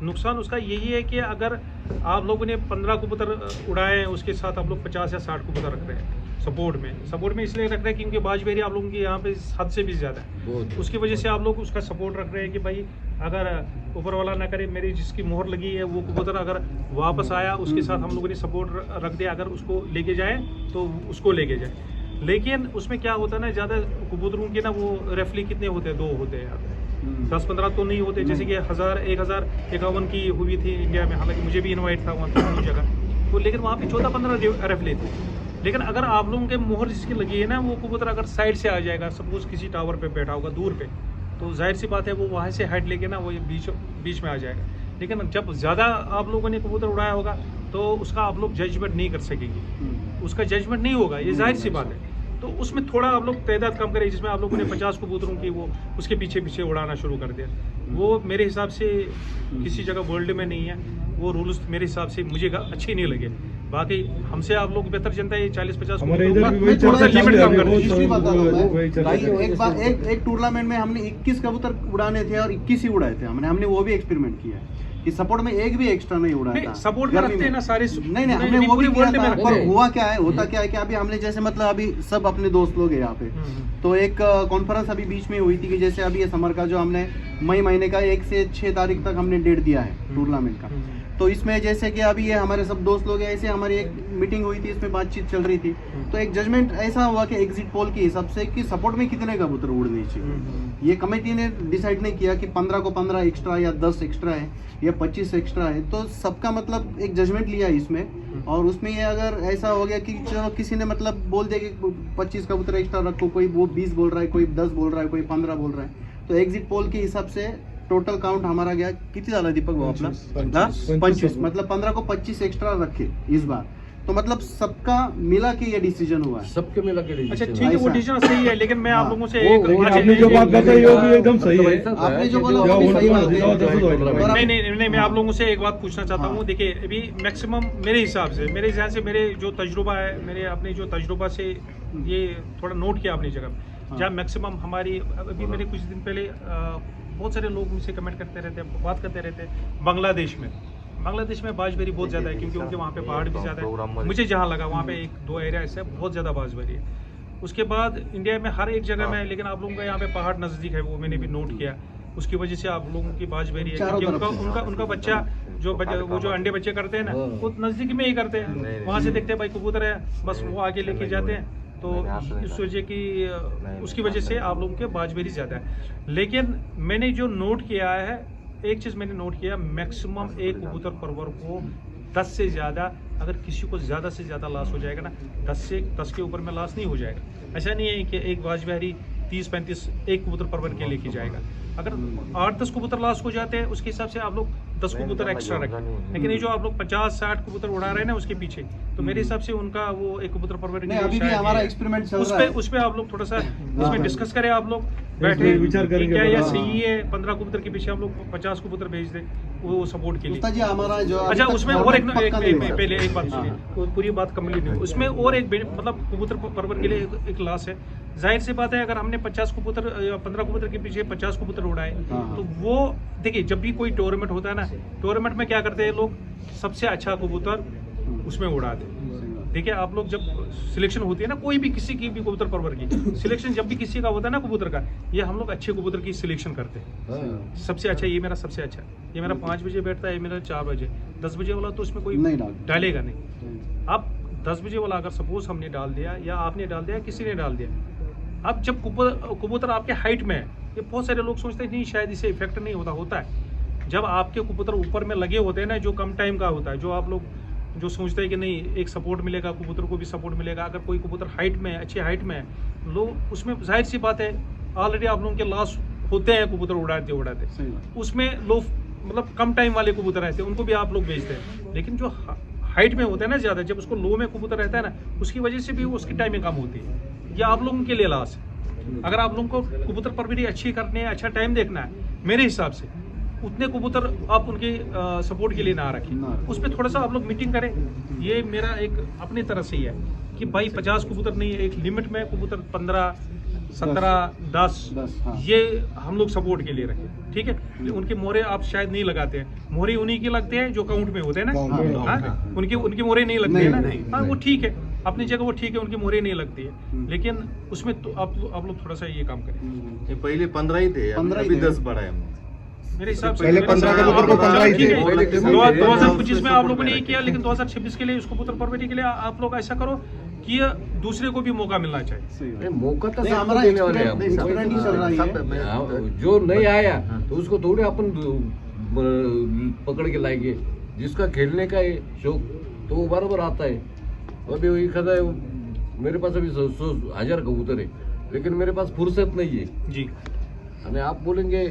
Speaker 1: नुकसान उसका यही है कि अगर आप लोगों ने 15 कबूतर उड़ाए हैं, उसके साथ आप लोग 50 या 60 कबूतर रख रहे हैं सपोर्ट में इसलिए रख रहे हैं क्योंकि बाजबेरी आप लोगों की यहाँ पे हद से भी ज़्यादा है, उसकी वजह से आप लोग उसका सपोर्ट रख रहे हैं कि भाई अगर ऊपर वाला ना करे, मेरी जिसकी मोहर लगी है वो कबूतर अगर वापस आया उसके साथ हम लोगों ने सपोर्ट रख दिया, अगर उसको लेके जाए तो उसको लेके जाए। लेकिन उसमें क्या होता है ना, ज़्यादा कबूतरों के ना वो रेफली कितने होते हैं, 2 होते हैं यार, 10-15 तो नहीं होते। जैसे कि 1051 की हुई थी इंडिया में, हालांकि मुझे भी इन्वाइट था वहाँ की जगह तो, लेकिन वहाँ पे 14-15 रेफली थे। लेकिन अगर आप लोगों के मोहर जिसकी लगी है ना, वो कबूतर अगर साइड से आ जाएगा, सपोज किसी टावर पे बैठा होगा दूर पे, तो जाहिर सी बात है वो वहाँ से हाइट लेके ना वो बीच में आ जाएगा। लेकिन जब ज़्यादा आप लोगों ने कबूतर उड़ाया होगा तो उसका आप लोग जजमेंट नहीं कर सकेंगे, उसका जजमेंट नहीं होगा, ये जाहिर सी बात है। तो उसमें थोड़ा आप लोग तादाद कम करें, जिसमें आप लोगों ने 50 कबूतरों की वो उसके पीछे पीछे उड़ाना शुरू कर दिया, वो मेरे हिसाब से किसी जगह वर्ल्ड में नहीं है वो रूल्स, मेरे हिसाब से मुझे अच्छे नहीं लगे। बाकी हमसे आप लोग बेहतर जनता है, 40-50
Speaker 3: एक टूर्नामेंट में हमने 21 कबूतर उड़ाने थे और 21 ही उड़ाए थे हमने वो भी एक्सपेरिमेंट किया है कि सपोर्ट में एक भी एक्स्ट्रा नहीं उड़ाया था।
Speaker 1: सपोर्ट करते हैं ना सारे,
Speaker 3: नहीं हमने वो भी किया था, पर हुआ क्या है, होता क्या है कि अभी हमने जैसे मतलब अभी सब अपने दोस्त लोग हैं यहाँ पे, तो एक कॉन्फ्रेंस अभी बीच में हुई थी कि जैसे अभी ये समर का जो हमने मई महीने का 1 से 6 तारीख तक हमने डेट दिया है टूर्नामेंट का, तो इसमें जैसे कि अभी ये हमारे सब दोस्त लोग हैं, ऐसे हमारी एक मीटिंग हुई थी, इसमें बातचीत चल रही थी, तो एक जजमेंट ऐसा हुआ कि एग्जिट पोल के हिसाब से कि सपोर्ट में कितने कबूतर उड़ने चाहिए। ये कमेटी ने डिसाइड नहीं किया कि 15 को 15 एक्स्ट्रा या 10 एक्स्ट्रा है या 25 एक्स्ट्रा है, तो सबका मतलब एक जजमेंट लिया इसमें। और उसमें ये अगर ऐसा हो गया कि चलो किसी ने मतलब बोल दिया कि 25 कबूतर एक्स्ट्रा रखो, कोई वो 20 बोल रहा है, कोई 10 बोल रहा है, कोई 15 बोल रहा है, तो एग्जिट पोल के हिसाब से टोटल काउंट हमारा गया कितनी ज्यादा दीपक वो अपना 25, मतलब 15 को 25 एक्स्ट्रा रखे इस बार, तो मतलब सबका मिला के ये डिसीजन हुआ है,
Speaker 4: सबके मिला के।
Speaker 1: अच्छा ठीक है, वो डिसीजन सही है, लेकिन मैं आप लोगों से एक
Speaker 7: आपने जो बात बताई वो भी एकदम सही है,
Speaker 3: आपने जो बोला वो भी सही बात है।
Speaker 1: नहीं मैं आप लोगों से एक बात पूछना चाहता हूँ। देखिए अभी मैक्सिमम मेरे हिसाब से मेरे जो तजुर्बा है, मेरे अपने जो तजुर्बा से ये थोड़ा नोट किया अपनी जगह, जहाँ मैक्सिमम हमारी अभी मेरे कुछ दिन पहले बहुत सारे लोग मुझसे कमेंट करते रहते हैं, बात करते रहते हैं, बांग्लादेश में बाजबेरी बहुत ज़्यादा है क्योंकि उनके वहाँ पे पहाड़ भी ज़्यादा है। मुझे जहाँ लगा वहाँ पे 1-2 एरिया ऐसे बहुत ज़्यादा बाजबेरी है। उसके बाद इंडिया में हर एक जगह में, लेकिन आप लोगों का यहाँ पे पहाड़ नज़दीक है, वो मैंने भी नोट किया, उसकी वजह से आप लोगों की बाजबेरी है क्योंकि उनका बच्चा वो जो अंडे बच्चे करते हैं ना, वो नज़दीक में ही करते हैं, वहाँ से देखते हैं भाई कबूतर है, बस वो आगे लेके जाते हैं, तो इस वजह की उसकी वजह से आप लोगों के बाजबेरी ज़्यादा है। लेकिन मैंने जो नोट किया है, एक चीज़ मैंने नोट किया, मैक्सिमम एक कबूतर परवर को 10 से ज़्यादा, अगर किसी को ज़्यादा से ज़्यादा लॉस हो जाएगा ना, 10 के ऊपर में लॉस नहीं हो जाएगा। ऐसा नहीं है कि एक बाजबेरी 30-35 एक कबूतर परवर के लेके जाएगा। अगर 8-10 कबूतर लॉस हो जाते हैं उसके हिसाब से आप लोग 10 कबूतर एक्स्ट्रा रखें। लेकिन ये जो आप लोग 50-60 कबूतर उड़ा रहे हैं ना उसके पीछे, तो मेरे हिसाब से उनका वो एक कबूतर परवर
Speaker 3: अभी भी हमारा एक्सपेरिमेंट चल रहा है,
Speaker 1: उस पे आप लोग थोड़ा सा इसमें डिस्कस करें, आप लोग बैठे विचार करेंगे क्या यह सही है 15 कबूतर के पीछे हम लोग 50 कबूतर भेज दें वो सपोर्ट के लिए।
Speaker 3: जी हमारा जो
Speaker 1: अच्छा उसमें और पहले एक बात सुनिए, पूरी बात कंप्लीट नहीं, उसमें और एक मतलब कबूतर परवर के लिए एक लॉस है। जाहिर सी बात है अगर हमने 50 कबूतर या 15 कबूतर के पीछे 50 कबूतर उड़ाए, तो वो देखिए जब भी कोई टूर्नामेंट होता है ना, टूर्नामेंट में क्या करते हैं लोग, सबसे अच्छा कबूतर उसमें उड़ा दे। देखिए आप लोग जब सिलेक्शन होती है ना, कोई भी किसी की भी कबूतर परवर की सिलेक्शन जब भी किसी का होता है ना कबूतर का, ये हम लोग अच्छे कबूतर की सिलेक्शन करते हैं। सबसे अच्छा ये मेरा सबसे अच्छा, ये मेरा 5 बजे बैठता है, ये मेरा 4 बजे, 10 बजे वाला तो उसमें कोई डालेगा नहीं। अब 10 बजे वाला अगर सपोज हमने डाल दिया या आपने डाल दिया, किसी ने डाल दिया, अब जब कबूतर आपके हाइट में है, ये बहुत सारे लोग सोचते हैं नहीं शायद इसे इफेक्ट नहीं होता है। जब आपके कबूतर ऊपर में लगे होते हैं ना, जो कम टाइम का होता है, जो आप लोग जो सोचते हैं कि नहीं एक सपोर्ट मिलेगा, कबूतर को भी सपोर्ट मिलेगा, अगर कोई कबूतर हाइट में है, अच्छी हाइट में है, लोग उसमें जाहिर सी बात है ऑलरेडी आप लोगों के लॉस होते हैं कबूतर उड़ाते, उसमें लोग मतलब कम टाइम वाले कबूतर रहते हैं, उनको भी आप लोग भेजते हैं। लेकिन जो हाइट में होता है ना ज़्यादा, जब उसको लो में कबूतर रहता है ना, उसकी वजह से भी उसकी टाइमिंग कम होती है। या आप लोगों के लिए लॉस है। अगर आप लोगों को कबूतर परवरिश अच्छी करनी है, अच्छा टाइम देखना है, मेरे हिसाब से उतने कबूतर आप उनके सपोर्ट के लिए ना रखें, उस पर थोड़ा सा आप लोग मीटिंग करें। ये मेरा एक अपनी तरफ से ही है कि भाई 50 कबूतर नहीं, एक लिमिट में कबूतर 15, 17, 10
Speaker 3: हाँ।
Speaker 1: ये हम लोग सपोर्ट के लिए रखें, ठीक है। उनके मोहरे आप शायद नहीं लगाते हैं, मोहरे उन्हीं के लगते हैं जो काउंट में होते हैं ना, हाँ? उनके मोहरे नहीं लगते हैं ना, हाँ वो ठीक है, अपनी जगह वो ठीक है, उनकी मोहरे नहीं लगती है, लेकिन उसमें तो आप लोग थोड़ा सा ये काम करें।
Speaker 5: ये पहले 15 ही थे,
Speaker 3: 15 ही
Speaker 5: अभी
Speaker 3: थे।
Speaker 5: 10 बढ़ाए हम।
Speaker 1: मेरे हिसाब से
Speaker 3: पहले 15 कबूतर को 15 ही थे।
Speaker 1: 2025 में आप लोगों ने ये किया, लेकिन 2026 के लिए उसको कबूतर परवरिश के लिए आप लोग ऐसा करो कि ये दूसरे को भी मौका मिलना चाहिए।
Speaker 4: मौका तो
Speaker 3: नहीं,
Speaker 4: सबको
Speaker 3: हमारा
Speaker 4: देने वाले हैं हम।
Speaker 3: एक्सपेरिमेंट ही चल रहा है।
Speaker 4: हाँ, जो नहीं आया तो उसको थोड़े अपन पकड़ के लाएंगे। जिसका खेलने का है शौक तो वो बराबर आता है। अभी वही खदा है, मेरे पास अभी 100,000 कबूतर है, लेकिन मेरे पास फुर्सत नहीं है
Speaker 1: जी।
Speaker 4: आणि आप बोलेंगे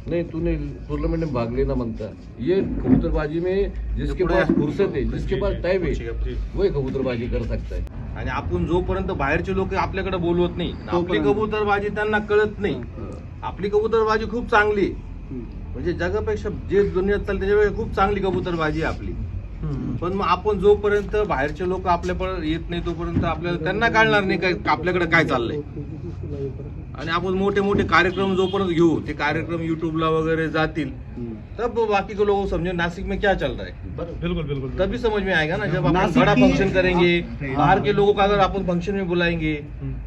Speaker 4: नहीं तूने टूर्नामेंट में भाग लेना म्हणता, ये कबूतरबाजी में जिसके पास फुर्सत है, जिसके पास टाइम है, वही कबूतरबाजी कर सकता है।
Speaker 5: आणि आपण जोपर्यंत बाहेरचे लोक आपल्याकडे बोलवत नाही, आपली कबूतरबाजी त्यांना कळत नाही, आपली कबूतरबाजी खूप चांगली म्हणजे जगापेक्षा जे दुनियात चालते त्याच्यापेक्षा खूप चांगली कबूतरबाजी आहे आपली। पण मग आपण जोपर्यंत बाहेरचे लोक आपल्याकडे येत नाही तोपर्यंत आपल्याला त्यांना कळणार नाही काय आपल्याकडे काय चाललंय। आणि आपण मोठे मोठे कार्यक्रम जोपर्यंत घेऊ, ते कार्यक्रम युट्यूबला वगैरे जातील, तब बाकी के लोग समझे नासिक में क्या चल रहा है,
Speaker 1: बिल्कुल बिल्कुल
Speaker 5: तभी समझ में आएगा ना। जब अपन
Speaker 3: नासिक
Speaker 5: बड़ा
Speaker 3: की-
Speaker 5: फंक्शन करेंगे, बाहर के लोगों को अगर अपन फंक्शन में बुलाएंगे,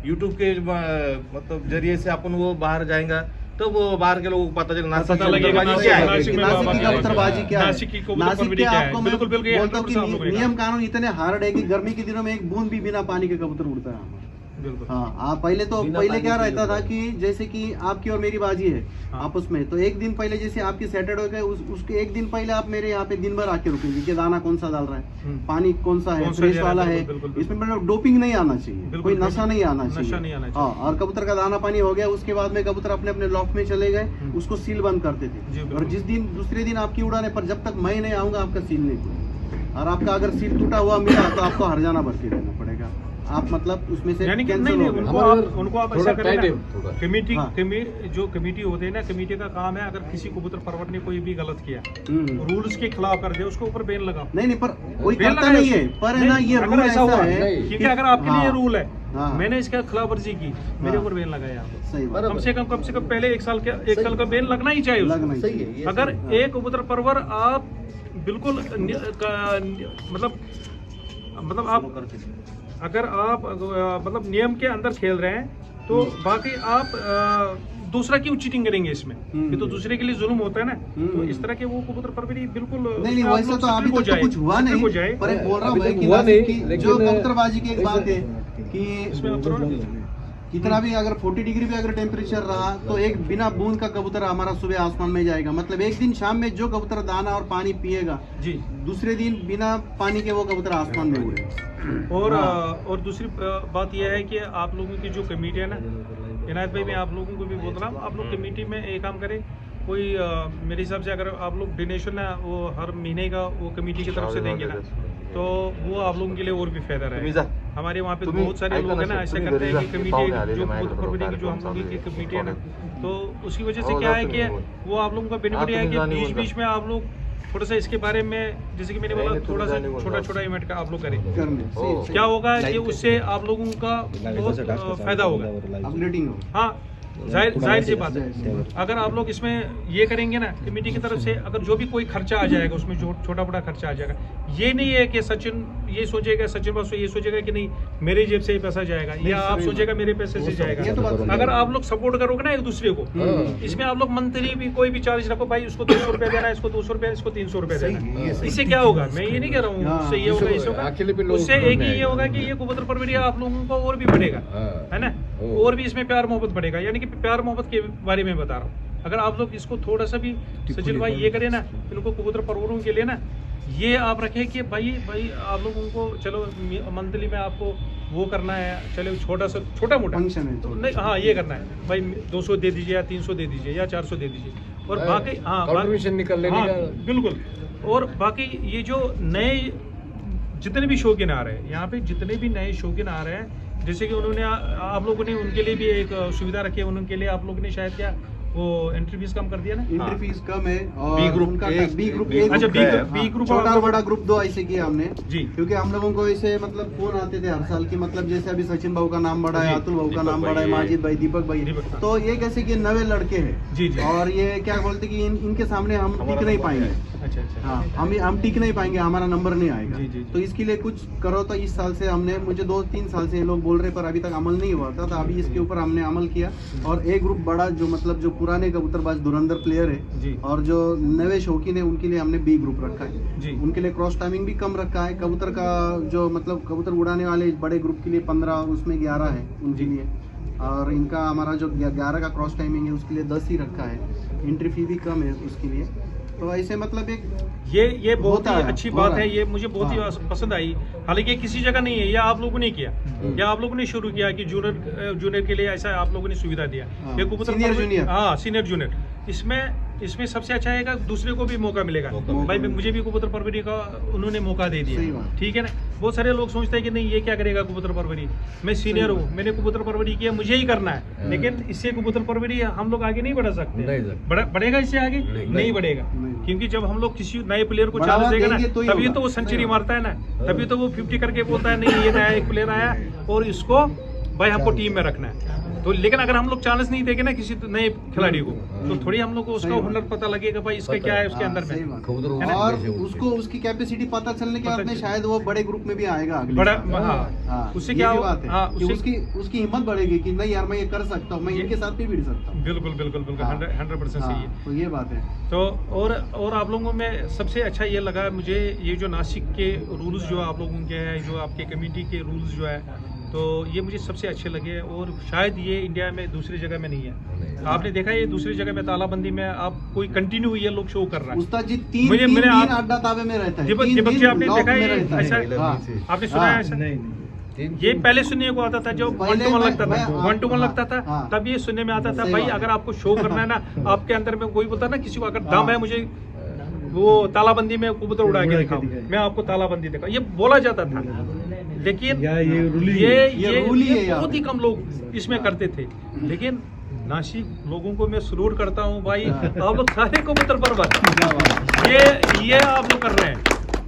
Speaker 5: यूट्यूब के मतलब जरिए से अपन वो बाहर जाएगा, तो वो बाहर के लोगों को पता चलेगा नासिक
Speaker 1: पता लगेगा
Speaker 5: कबूतरबाजी क्या है।
Speaker 1: नासिक में
Speaker 3: नासिक की कबूतरबाजी क्या है?
Speaker 1: नासिक की कबूतर
Speaker 3: नासिक
Speaker 1: परवरिश
Speaker 3: के
Speaker 1: क्या है?
Speaker 3: आपको मैं
Speaker 1: बिल्कुल बिल्कुल ये
Speaker 3: बोलता हूँ
Speaker 1: 100% आप लोगों
Speaker 3: कि
Speaker 1: ने
Speaker 3: नियम कानून इतने हार्ड है कि गर्मी के दिनों में एक बूंद भी बिना पानी के कबूतर उड़ता है।
Speaker 1: बिल्कुल
Speaker 3: हाँ, पहले क्या रहता था कि जैसे कि आपकी और मेरी बाजी है
Speaker 1: हाँ।
Speaker 3: आपस में, तो एक दिन पहले जैसे आपकी सैटरडे का उसके एक दिन पहले आप मेरे यहाँ पे दिन भर आके रुकेंगे कि दाना कौन सा डाल रहा है, पानी कौन सा है,
Speaker 1: कौन सा
Speaker 3: फ्रेश
Speaker 1: दे रहा है,
Speaker 3: वाला है,
Speaker 1: बिल्कुल, बिल्कुल,
Speaker 3: इसमें मतलब डोपिंग नहीं आना चाहिए,
Speaker 1: बिल्कुल,
Speaker 3: कोई नशा नहीं आना
Speaker 1: नशा
Speaker 3: चाहिए।
Speaker 1: नहीं आना
Speaker 3: हाँ, और कबूतर का दाना पानी हो गया, उसके बाद में कबूतर अपने अपने लॉफ्ट में चले गए, उसको सील बंद करते
Speaker 1: जी,
Speaker 3: थे।
Speaker 1: बिल्कुल।
Speaker 3: और जिस दिन दूसरे दिन आपकी उड़ाने पर जब तक मैं नहीं आऊंगा आपका सील नहीं टूटेगा, और आपका अगर सील टूटा हुआ मिला तो आपको हरजाना भर के रहना पड़ेगा। आप मतलब उसमें से
Speaker 1: यानी कि
Speaker 3: कैंसिल
Speaker 1: नहीं
Speaker 3: हो गए।
Speaker 1: उनको आप
Speaker 4: थोड़ा
Speaker 1: ऐसा
Speaker 4: टाइट है,
Speaker 1: करें
Speaker 4: थोड़ा।
Speaker 1: ना, कमेटी
Speaker 3: हाँ।
Speaker 1: जो कमेटी होते हैं ना, कमेटी का काम है अगर किसी कबूतर परवर ने कोई भी गलत किया, रूल्स के खिलाफ कर दे, उसको ऊपर बैन लगाओ।
Speaker 3: नहीं पर कोई
Speaker 1: बैन
Speaker 3: करता
Speaker 1: लगाए
Speaker 3: नहीं है,
Speaker 1: उसको।
Speaker 3: पर है ना
Speaker 1: नहीं,
Speaker 3: ये
Speaker 1: अगर
Speaker 3: रूल
Speaker 1: ऐसा
Speaker 3: ऐसा
Speaker 1: हुआ
Speaker 3: है
Speaker 4: नहीं,
Speaker 1: क्योंकि अगर आपके लिए
Speaker 3: हाँ।
Speaker 1: रूल है,
Speaker 3: हाँ।
Speaker 1: मैंने इसका खिलाफ वर्जी की, मेरे
Speaker 3: हाँ।
Speaker 1: ऊपर बैन लगाया आप।
Speaker 3: सही बात।
Speaker 1: कम से कम पहले एक साल का बैन लगना ही चाहिए उसको।
Speaker 3: लगना ही
Speaker 6: सही है,
Speaker 3: चाहिए।
Speaker 6: ये
Speaker 1: अगर एक कबूतर परवर आप बिल्कुल मतलब आप अगर आप मतलब नियम के अंदर खेल रहे हैं तो बाकी आप दूसरा क्यों चीटिंग करेंगे इसमें, ये तो दूसरे के लिए जुल्म होता है ना। तो इस तरह के वो कबूतर परवरी बिल्कुल
Speaker 3: नहीं वैसा तो अभी तक तो कुछ हुआ नहीं, पर एक बोल रहा हूँ
Speaker 4: अभी
Speaker 3: मैं
Speaker 4: तक
Speaker 3: कि
Speaker 4: हुआ
Speaker 3: नासिक
Speaker 4: नहीं,
Speaker 3: की
Speaker 4: लेकिन
Speaker 3: जो कबूतरबाजी की एक बात है कि
Speaker 1: इसमें आप करो ना।
Speaker 3: कितना भी अगर 40 डिग्री भी अगर टेम्परेचर रहा तो एक बिना बूंद का कबूतर हमारा सुबह आसमान में जाएगा। मतलब एक दिन शाम में जो कबूतर दाना और पानी पिएगा,
Speaker 1: जी।
Speaker 3: दूसरे दिन बिना पानी के वो कबूतर आसमान में उड़ेगा।
Speaker 1: और दूसरी बात यह है कि आप लोगों की जो कमेटी है ना, इनायत भाई मैं आप लोगों को भी बोल रहा हूँ, आप लोग कमेटी में एक काम करें, कोई मेरे हिसाब से अगर आप लोग डोनेशन है वो हर महीने का वो कमेटी की तरफ से देंगे ना, तो वो आप लोगों के लिए और भी फायदा रहेगा। हमारे वहाँ पे बहुत सारे लोग हैं ना ऐसा करते हैं कि कमेटी जो कबूतर परवरी की जो हम लोगों की कमेटी है ना, तो उसकी वजह से क्या है कि वो आप लोगों का बेनिफिट है कि बीच बीच में आप लोग थोड़ा सा इसके बारे में, जैसे कि मैंने बोला, थोड़ा सा छोटा छोटा इवेंट का आप लोग करें। क्या होगा कि उससे आप लोगों का बहुत फायदा होगा,
Speaker 3: अपग्रेडिंग हो।
Speaker 1: हाँ जाहिर सी बात है। अगर आप लोग इसमें ये करेंगे ना कमेटी की तरफ से, अगर जो भी कोई खर्चा आ जाएगा उसमें जो छोटा बड़ा खर्चा आ जाएगा, ये नहीं है कि सचिन ये सोचेगा, सचिन बासु ये सोचेगा कि नहीं मेरे जेब से ही पैसा जाएगा, या आप सोचेगा मेरे पैसे से जाएगा। अगर आप लोग सपोर्ट करोगे ना एक दूसरे को, इसमें आप लोग मंथली भी कोई भी चार्ज रखो, भाई उसको 200 रुपया देना है, इसको 200 रुपया, इसको 300 रुपया देना है। इससे क्या होगा, मैं ये नहीं कह रहा हूँ उससे ये होगा, इससे होगा, उससे एक ही ये होगा कि ये कबूतर परवरी आप लोगों को और भी बढ़ेगा, है ना, और भी इसमें प्यार मोहब्बत बढ़ेगा। यानी कि प्यार मोहब्बत के बारे में बता रहा हूँ। अगर आप लोग इसको थोड़ा सा भी सचिन भाई ये करें ना, इनको कबूतर परवरों के लिए ना ये आप रखें कि भाई आप लोगों को चलो मंथली में आपको वो करना है, चलो छोटा मोटा
Speaker 3: फंक्शन है
Speaker 1: तो नहीं, हाँ ये करना है भाई 200 दे दीजिए या 300 दे दीजिए या 400 दे दीजिए, और बाकी
Speaker 4: कंट्रीब्यूशन निकल लेने का
Speaker 1: बिल्कुल। और बाकी ये जो नए जितने भी शौकीन आ रहे हैं यहाँ पे, जितने भी नए शौकीन आ रहे हैं, जैसे कि उन्होंने आप लोगों ने उनके लिए भी एक सुविधा रखी है, उनके लिए आप लोगों ने शायद क्या वो एंट्री फीस कम कर दिया ना।
Speaker 3: एंट्री फीस कम है और
Speaker 5: बी ग्रुप
Speaker 3: उनका
Speaker 5: एक-
Speaker 3: बी ग्रुप
Speaker 5: बी
Speaker 3: एक
Speaker 1: अच्छा,
Speaker 3: ग्रुप है।
Speaker 1: बी ग्रुप
Speaker 3: छोटा
Speaker 1: आप-
Speaker 3: बड़ा ग्रुप 2 ऐसे किया हमने
Speaker 1: जी।
Speaker 3: क्योंकि हम लोगों को ऐसे मतलब फोन आते थे हर साल की, मतलब जैसे अभी सचिन भाऊ का नाम बढ़ा है,
Speaker 1: जी,
Speaker 3: अतुल भाऊ का
Speaker 5: दीपक
Speaker 3: नाम
Speaker 5: भाई
Speaker 3: बढ़ा है,
Speaker 5: है।
Speaker 3: माजिद भाई, दीपक भाई,
Speaker 1: दीपक, हाँ।
Speaker 3: तो ये कैसे कि नवे लड़के हैं
Speaker 1: जी जी।
Speaker 3: और ये क्या बोलते कि इनके सामने हम टिक नहीं पाएंगे।
Speaker 1: अच्छा अच्छा।
Speaker 3: हाँ, हम टिक नहीं पाएंगे, हमारा नंबर नहीं आएगा।
Speaker 1: जी, जी, जी।
Speaker 3: तो इसके लिए कुछ करो। तो इस साल से हमने, मुझे 2-3 साल से ये लोग बोल रहे पर अभी तक अमल नहीं हुआ था, तो अभी इसके ऊपर हमने अमल किया और एक ग्रुप बड़ा जो मतलब जो पुराने कबूतरबाज धुरंधर प्लेयर
Speaker 1: जी।
Speaker 3: है और जो नए शौकीन है उनके लिए हमने बी ग्रुप रखा है।
Speaker 1: जी।
Speaker 3: उनके लिए क्रॉस टाइमिंग भी कम रखा है। कबूतर का जो मतलब कबूतर उड़ाने वाले बड़े ग्रुप के लिए 15, उसमें 11 है उनके लिए, और इनका हमारा जो 11 का क्रॉस टाइमिंग है उसके लिए 10 ही रखा है। एंट्री फी भी कम है उसके लिए। तो ऐसे मतलब एक
Speaker 1: ये बहुत
Speaker 3: होता
Speaker 1: ही
Speaker 3: है,
Speaker 1: अच्छी
Speaker 3: हो
Speaker 1: बात
Speaker 3: रहा
Speaker 1: है,
Speaker 3: है।
Speaker 1: ये मुझे बहुत
Speaker 3: हाँ।
Speaker 1: ही पसंद आई। हालांकि ये किसी जगह नहीं है, ये आप लोगों ने किया, या आप लोगों ने शुरू किया कि जूनियर के लिए ऐसा आप लोगों ने सुविधा दिया।
Speaker 3: हाँ,
Speaker 1: ये कबूतर
Speaker 3: सीनियर जूनियर।
Speaker 1: हाँ, सीनियर जूनियर। इसमें सबसे अच्छा है दूसरे को भी मौका मिलेगा। भाई मुझे भी कबूतर परवरी का उन्होंने मौका दे
Speaker 3: सही
Speaker 1: दिया,
Speaker 3: बात।
Speaker 1: ठीक है ना। बहुत सारे लोग सोचते हैं कि नहीं ये क्या करेगा कबूतर परवरी, मैं सीनियर हूँ, मैंने कबूतर परवरी किया, मुझे ही करना है। लेकिन इससे कबूतर परवरी हम लोग आगे नहीं बढ़ा सकते।
Speaker 4: नहीं सकते।
Speaker 1: बढ़ेगा इससे आगे नहीं बढ़ेगा,
Speaker 3: नहीं।
Speaker 1: क्योंकि जब हम लोग किसी नए प्लेयर को
Speaker 3: बढ़ावा
Speaker 1: चांस देगा ना,
Speaker 3: देंगे तो ही
Speaker 1: तभी
Speaker 3: होगा।
Speaker 1: तो वो सेंचुरी मारता है ना, तभी तो वो 50 करके बोलता है नहीं ये नया एक प्लेयर आया और इसको भाई हमको टीम में रखना है। तो लेकिन अगर हम लोग चांस नहीं देंगे ना किसी नए खिलाड़ी को, तो थोड़ी हम लोग को उसका
Speaker 3: सही
Speaker 1: हुनर पता लगेगा भाई इसका क्या है उसके अंदर
Speaker 3: सही
Speaker 1: में।
Speaker 3: बात।
Speaker 4: कबूतर
Speaker 1: है ना?
Speaker 3: और
Speaker 4: कैसे उड़ते
Speaker 3: उसको उसकी कैपेसिटी पता चलने के बाद में शायद वो बड़े ग्रुप में भी आएगा अगले
Speaker 1: बड़ा
Speaker 3: साल।
Speaker 1: हाँ,
Speaker 3: हाँ,
Speaker 1: उससे
Speaker 3: ये
Speaker 1: क्या
Speaker 3: भी
Speaker 1: हो-
Speaker 3: बात है
Speaker 1: हाँ,
Speaker 3: कि उसकी हिम्मत बढ़ेगी कि नहीं यार मैं ये कर सकता हूँ, मैं इनके साथ भी भिड़ सकता हूँ।
Speaker 1: बिल्कुल बिल्कुल बिल्कुल
Speaker 3: हाँ।
Speaker 1: 100% सही है।
Speaker 3: हाँ, तो ये बात है।
Speaker 1: तो और आप लोगों में सबसे अच्छा ये लगा मुझे, ये जो नासिक के रूल्स जो आप लोगों के हैं, जो आपके कमेटी के रूल्स जो है, तो ये मुझे सबसे अच्छे लगे और शायद ये इंडिया में दूसरी जगह में नहीं है। आपने देखा ये दूसरी जगह में तालाबंदी में आप कोई कंटिन्यू ये लोग शो कर रहा है।
Speaker 3: उस्ताद जी तीन
Speaker 1: मुझे-
Speaker 3: तीन
Speaker 1: मैंने
Speaker 3: दिन
Speaker 1: आप-
Speaker 3: अड्डा ताबे में रहता है।
Speaker 1: दीपक
Speaker 3: 3
Speaker 1: जी
Speaker 3: दिन
Speaker 1: आपने
Speaker 3: लॉक
Speaker 1: देखा
Speaker 3: में
Speaker 1: ये
Speaker 3: रहता है।
Speaker 1: ऐसा
Speaker 3: हाँ।
Speaker 1: आपने सुना है
Speaker 3: हाँ।
Speaker 1: ऐसा?
Speaker 7: नहीं
Speaker 1: ये पहले सुनने को आता था जब
Speaker 3: पहले
Speaker 1: 1 to 1
Speaker 3: मैं-
Speaker 1: लगता था,
Speaker 3: मैं-
Speaker 1: 1 to 1 लगता था,
Speaker 3: हाँ।
Speaker 1: तब ये सुनने में आता था
Speaker 3: सही
Speaker 1: भाई
Speaker 3: बात है।
Speaker 1: अगर आपको शो करना है ना आपके अंदर में, कोई बोलता है ना किसी को अगर दम
Speaker 3: हाँ।
Speaker 1: है मुझे वो तालाबंदी में कबूतर उड़ा के दिखाओ, मैं आपको तालाबंदी दिखाऊं, ये बोला जाता था। लेकिन
Speaker 7: या ये रूलिंग
Speaker 3: ये रूल ही है
Speaker 1: ये
Speaker 3: यहाँ
Speaker 1: बहुत
Speaker 3: पे।
Speaker 1: ही कम लोग इसमें करते थे। लेकिन नासिक लोगों को मैं सलूट करता हूँ भाई, आप लोग सारे कबूतर पर ये आप लोग कर रहे हैं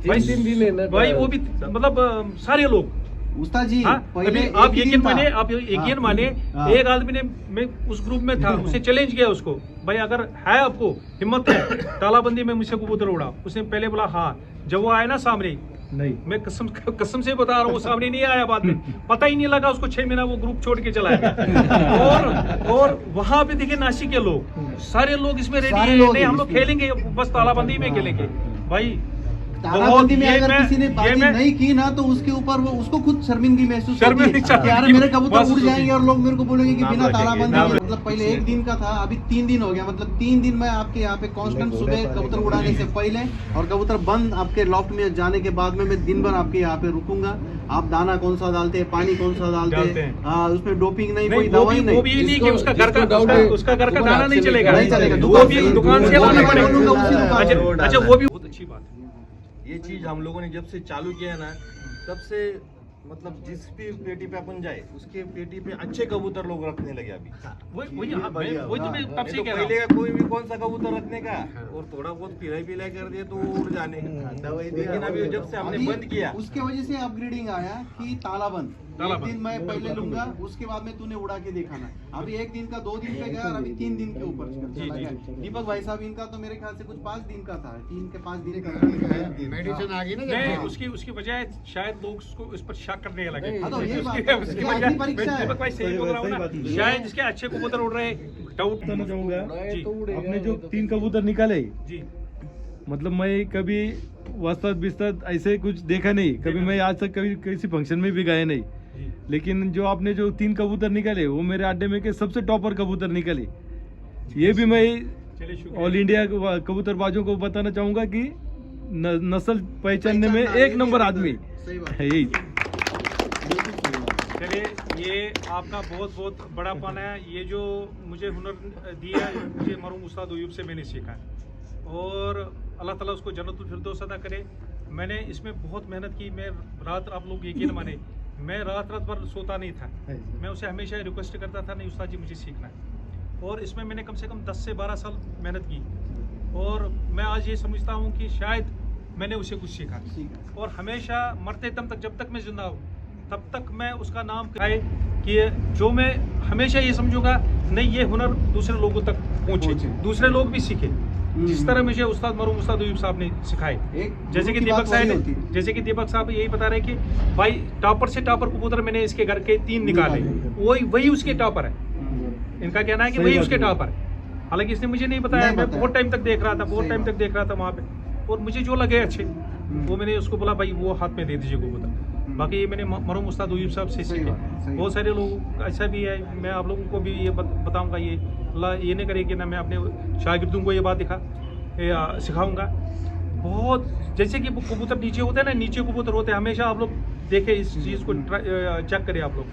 Speaker 1: भाई।
Speaker 4: 3 दिन है ना
Speaker 1: भाई वो भी मतलब सारे लोग।
Speaker 3: उस्ताद जी
Speaker 1: हाँ,
Speaker 3: पहले
Speaker 1: अभी
Speaker 3: एक
Speaker 1: आप
Speaker 3: ही
Speaker 1: यकीन
Speaker 3: दिन था।
Speaker 1: माने, आप यकीन
Speaker 3: हाँ।
Speaker 1: माने,
Speaker 3: हाँ।
Speaker 1: एक आदमी ने, मैं उस ग्रुप में था, उसे चैलेंज किया उसको, भाई अगर है आपको हिम्मत है तालाबंदी में मुझसे कबूतर उड़ा। उसने पहले बोला हाँ, जब वो आया ना सामने,
Speaker 7: नहीं
Speaker 1: मैं कसम से बता रहा हूँ वो सामने नहीं आया, बाद में पता ही नहीं लगा उसको 6 महीना वो ग्रुप छोड़ के चला गया। और वहां पे देखे नासिक के लोग सारे लोग इसमें रेडी
Speaker 3: सारे
Speaker 1: है,
Speaker 3: लोग
Speaker 1: नहीं
Speaker 3: हैं
Speaker 1: हम लोग
Speaker 3: इसमें।
Speaker 1: खेलेंगे बस तालाबंदी में खेलेंगे भाई।
Speaker 3: तालाबंदी में
Speaker 1: ये
Speaker 3: अगर
Speaker 1: मैं-
Speaker 3: किसी ने
Speaker 1: ये
Speaker 3: बाजी
Speaker 1: मैं-
Speaker 3: नहीं की ना तो उसके ऊपर वो उसको खुद शर्मिंदगी महसूस
Speaker 1: शर्मिंदगी
Speaker 3: होती है कि यार मेरे कबूतर
Speaker 1: महसूस
Speaker 3: उड़
Speaker 1: होती
Speaker 3: जाएंगे
Speaker 1: है।
Speaker 3: और लोग मेरे को बोलेंगे कि
Speaker 5: नाम
Speaker 3: बिना
Speaker 5: रखेंगे,
Speaker 3: तालाबंदी
Speaker 5: नाम
Speaker 3: के।
Speaker 5: रखेंगे।
Speaker 3: मतलब पहले एक दिन का था, अभी 3 दिन हो गया। मतलब 3 दिन मैं आपके यहाँ पे कांस्टेंट सुबह कबूतर उड़ाने से पहले और कबूतर बंद आपके लॉफ्ट में जाने के बाद में मैं दिन भर आपके यहाँ पे रुकूंगा। आप दाना कौन सा डालते हैं, पानी कौन सा डालते
Speaker 1: डालते
Speaker 3: हैं,
Speaker 1: हैं।
Speaker 3: हाँ, उसमें डोपिंग नहीं, कोई
Speaker 1: नहीं, वो
Speaker 3: दवाई
Speaker 1: भी
Speaker 3: नहीं।
Speaker 1: नहीं कि उसका घर का
Speaker 4: जिसको डाउट है,
Speaker 1: उसका घर का
Speaker 4: वो
Speaker 1: दाना
Speaker 4: हाथ
Speaker 1: नहीं
Speaker 4: से
Speaker 1: चलेगा,
Speaker 3: नहीं चलेगा,
Speaker 1: वो भी दुकान से
Speaker 3: वो
Speaker 1: लाना
Speaker 3: मैं
Speaker 1: पड़ेगा।
Speaker 3: बोलूंगा उसी दुकान से।
Speaker 1: अच्छा वो भी बहुत अच्छी बात है।
Speaker 5: ये चीज हम लोगों ने जब से चालू किया है ना, तब से मतलब जिस भी पेटी पे अपन जाए उसके पेटी पे अच्छे कबूतर लोग रखने लगे अभी।
Speaker 1: वही हाँ, वही तो मैं तब
Speaker 5: नहीं
Speaker 1: से
Speaker 5: तो
Speaker 1: कह रहा
Speaker 5: पहले
Speaker 1: हूँ।
Speaker 5: का कोई भी कौन सा कबूतर रखने का, और थोड़ा बहुत पिलाई कर दिया तो वो उड़ जाने। लेकिन अभी जब से हमने
Speaker 3: अभी
Speaker 5: बंद किया,
Speaker 3: उसके वजह से अपग्रेडिंग आया कि तालाबंद एक
Speaker 1: तालाबंद।
Speaker 3: दिन मैं पहले लूंगा, उसके बाद में तूने उड़ा के दिखाना। अभी 1 दिन का 2 दिन पे गया और अभी 3 दिन के ऊपर चला गया। दीपक भाई साहब इनका तो मेरे ख्याल से कुछ 5 दिन का था, 3 के 5 दिन का।
Speaker 8: मेडिसिन आ गई ना
Speaker 1: नहीं,
Speaker 8: जब
Speaker 1: उसकी वजह शायद लोग उसको इस पर शक करने लगे।
Speaker 3: हाँ, तो यही बात
Speaker 1: उसकी
Speaker 3: है।
Speaker 1: उसकी
Speaker 3: ये
Speaker 1: वजह
Speaker 3: आखिरी परीक्षा है।
Speaker 1: दीपक भाई सही बोल रहा हूँ
Speaker 7: सही
Speaker 1: ना,
Speaker 7: बात है।
Speaker 1: शायद जिसके अच्छे कबूतर उड़ रहे डाउट
Speaker 7: बताना चाहूंगा
Speaker 1: जी
Speaker 7: आपने जो 3 कबूतर निकाले,
Speaker 1: जी
Speaker 7: मतलब मैं कभी वस्ताद बिस्ताद ऐसे कुछ देखा नहीं, कभी मैं आज तक कभी किसी फंक्शन में भी गया नहीं।
Speaker 1: जी
Speaker 7: लेकिन जो आपने जो 3 कबूतर निकाले वो मेरे अड्डे में के सबसे टॉपर कबूतर निकले। ये भी मैं
Speaker 1: चलिए शुक्रिया।
Speaker 7: ऑल इंडिया कबूतरबाजों को बताना चाहूंगा कि नस्ल पहचानने में एक नंबर आदमी
Speaker 3: सही बात
Speaker 7: है यही।
Speaker 1: चलिए ये आपका बहुत बहुत बड़ापन है, ये जो मुझे हुनर दिया मुझे मरहूम उस्ताद अयूब से मैंने सीखा है और अल्लाह ताला उसको जन्नतुल फिरदौस अता करे। मैंने इसमें बहुत मेहनत की, मैं रात आप लोग यकीन माने मैं रात भर सोता नहीं था। मैं उसे हमेशा रिक्वेस्ट करता था, नहीं उस्ताद जी मुझे सीखना है। और इसमें मैंने कम से कम 10 से 12 साल मेहनत की और मैं आज ये समझता हूँ कि शायद मैंने उसे कुछ सीखा। और हमेशा मरते दम तक, जब तक मैं जिंदा हूँ तब तक मैं उसका नाम है कि जो मैं हमेशा ये समझूंगा, नहीं ये हुनर दूसरे लोगों तक पहुँचे, दूसरे लोग भी सीखे, जिस तरह मुझे उस्ताद मरहूम उस्ताद अयूब साहब ने सिखाए। जैसे कि दीपक साहब यही बता रहे कि भाई टॉपर से टॉपर कबूतर मैंने इसके घर के 3 निकाले, वही उसके टॉपर है। इनका कहना है कि वही उसके टॉपर है। हालांकि इसने मुझे नहीं बताया, मैं बहुत टाइम तक देख रहा था वहाँ पे, और मुझे जो लगे अच्छे वो मैंने उसको बोला भाई वो हाथ में दे दीजिए कबूतर। बाकी ये मैंने मरहूम उस्ताद अयूब साहब से सीखे। बहुत सारे लोग ऐसा भी है, मैं आप लोगों को भी ये बताऊंगा, ये अल्लाह ये नहीं करे कि ना मैं अपने शागिर्दों को ये बात सिखाऊंगा। बहुत जैसे कि कबूतर नीचे होते हैं ना, नीचे कबूतर होते हैं, हमेशा आप लोग देखें इस चीज़ को चेक करें आप लोग।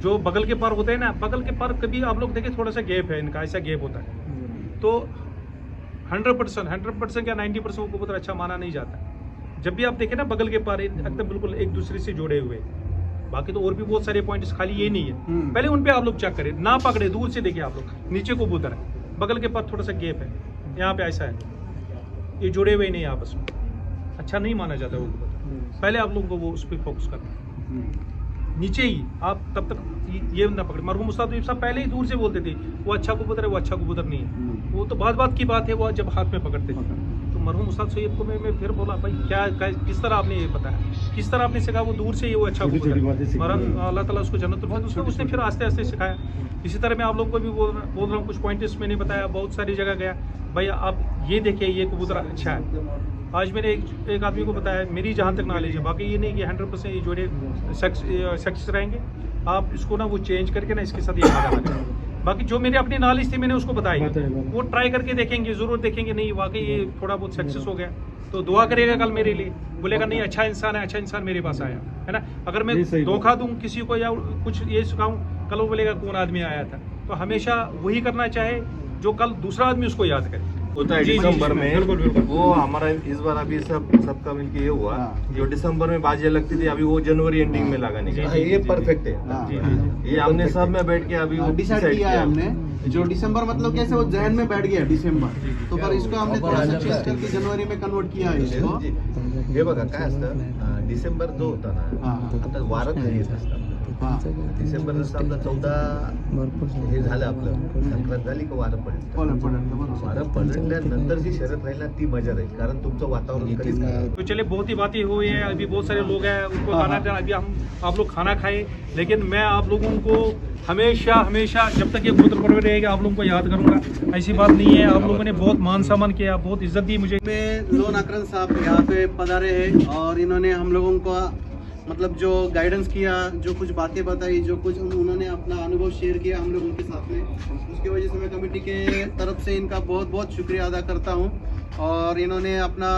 Speaker 1: जो बगल के पर होते हैं ना, बगल के पर कभी आप लोग देखें थोड़ा सा गैप है इनका, ऐसा गैप होता है। तो 100% या 90% वो कबूतर अच्छा माना नहीं जाता। जब भी आप देखें ना बगल के पर एकदम बिल्कुल एक दूसरे से जुड़े हुए। बाकी तो और भी बहुत सारे पॉइंट्स, खाली ये नहीं है। पहले उन पे आप लोग चेक करें, ना पकड़े, दूर से देखिए आप लोग। नीचे कबूतर है, बगल के पर थोड़ा सा गैप है, यहाँ पे ऐसा है, ये जुड़े हुए नहीं आपस में, अच्छा नहीं माना जाता वो कबूतर। पहले आप लोगों को वो उस पर फोकस करना है। नीचे ही आप तब तक ये ना पकड़े। मरहूम उस्ताद अयूब साहब पहले ही दूर से बोलते थे वो अच्छा कबूतर है, वो अच्छा कबूतर नहीं है। वो तो बात की बात है, वो जब हाथ में पकड़ते थे। तो मरहूम उस्ताद सैयद को मैं फिर बोला भाई क्या किस तरह आपने ये बताया, किस तरह आपने सिखाया, वो दूर से ही वो अच्छा कबूतर है। अल्लाह ताला उसको जन्नत उसने फिर आस्ते आस्ते सिखाया। इसी तरह मैं आप लोगों को भी बोल रहा हूँ, कुछ पॉइंट्स मैंने बताया, बहुत सारी जगह गया भाई आप ये देखिए ये कबूतर अच्छा है। आज मैंने एक आदमी को बताया, मेरी जहाँ तक नॉलेज है, बाकी ये नहीं कि 100% ये जोड़े सक्सेस रहेंगे। आप इसको ना वो चेंज करके ना इसके साथ ये लगा दें। बाकी जो मेरी अपनी नॉलेज थी मैंने उसको बताई, वो ट्राई करके देखेंगे, जरूर देखेंगे, नहीं वाकई ये थोड़ा बहुत सक्सेस हो गया तो दुआ करेगा कल मेरे लिए, बोलेगा नहीं अच्छा इंसान मेरे पास आया है ना। अगर मैं धोखा दूं किसी को या कुछ ये सिखाऊं, कल वो बोलेगा कौन आदमी आया था। तो हमेशा वही करना चाहे जो कल दूसरा आदमी उसको याद करे।
Speaker 5: होता है दिसंबर में, वो हमारा इस बार अभी सबका मिलके ये हुआ, जो दिसंबर में बाजियां लगती थी अभी वो जनवरी एंडिंग में लगाने का, ये परफेक्ट है। ये हमने सब में बैठ के अभी
Speaker 3: डिसाइड किया है हमने। जो दिसंबर मतलब कैसे वो जहन में बैठ गया दिसंबर, तो पर इसको हमने थोड़ा सा चेंज करके जनवरी में कन्वर्ट किया है इसको।
Speaker 6: हे बघा काय असतं, डिसेंबर जो होता ना, आता वारं खाली येत असतात। डिसेंबर नंतर आपलं 14 हे झालं, आपलं संक्रांत झाली का वारं पडेल। वारं पडल्यानंतर जी शर्यत राहील ना ती मजा राहील, कारण तुमचं वातावरण कधीच नाही।
Speaker 1: तो चलिए बहुत ही बातें हुई है, अभी बहुत सारे लोग हैं उनको खाना देना, अभी आप लोग खाना खाए। लेकिन मैं आप लोगों को हमेशा जब तक ये कबूतर परवर रहेगा आप लोगों को याद करूंगा। ऐसी बात नहीं है, आप लोगों ने बहुत मान सम्मान किया, बहुत इज्जत दी मुझे।
Speaker 3: लोन अकरम साहब यहाँ पे पधारे हैं और इन्होंने हम लोगों को मतलब जो गाइडेंस किया, जो कुछ बातें बताई, जो कुछ उन्होंने अपना अनुभव शेयर किया हम लोगों के साथ में, उसकी वजह से मैं कमेटी के तरफ से इनका बहुत शुक्रिया अदा करता हूँ। और इन्होंने अपना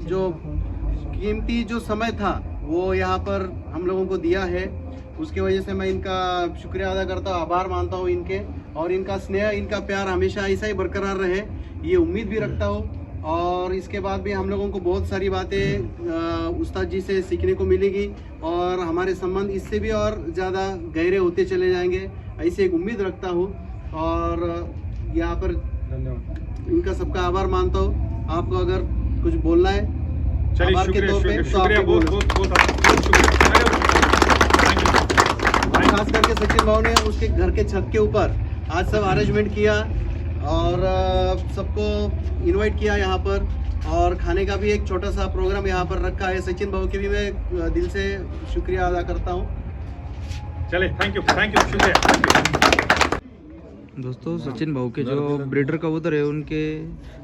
Speaker 3: जो कीमती जो समय था वो यहाँ पर हम लोगों को दिया है, उसकी वजह से मैं इनका शुक्रिया अदा करता हूँ, आभार मानता हूँ इनके। और इनका स्नेह, इनका प्यार हमेशा ऐसा ही बरकरार रहे, ये उम्मीद भी रखता हूँ। और इसके बाद भी हम लोगों को बहुत सारी बातें उस्ताद जी से सीखने को मिलेगी और हमारे संबंध इससे भी और ज़्यादा गहरे होते चले जाएंगे, ऐसी एक उम्मीद रखता हूँ। और यहाँ पर इनका सबका आभार मानता हूँ। आपको अगर कुछ बोलना है आभार के तौर पे,
Speaker 1: शुक्रिया, बहुत शुक्रिया।
Speaker 3: खास करके सचिन भाव ने उसके घर के छत के ऊपर आज सब अरेंजमेंट किया और सबको इनवाइट किया यहाँ पर, और खाने का भी एक छोटा सा प्रोग्राम यहाँ पर रखा है। सचिन भाव के भी मैं दिल से शुक्रिया अदा करता हूँ।
Speaker 1: चले, थैंक यू, शुक्रिया।
Speaker 2: दोस्तों सचिन भाऊ के जो ब्रीडर कबूतर है उनके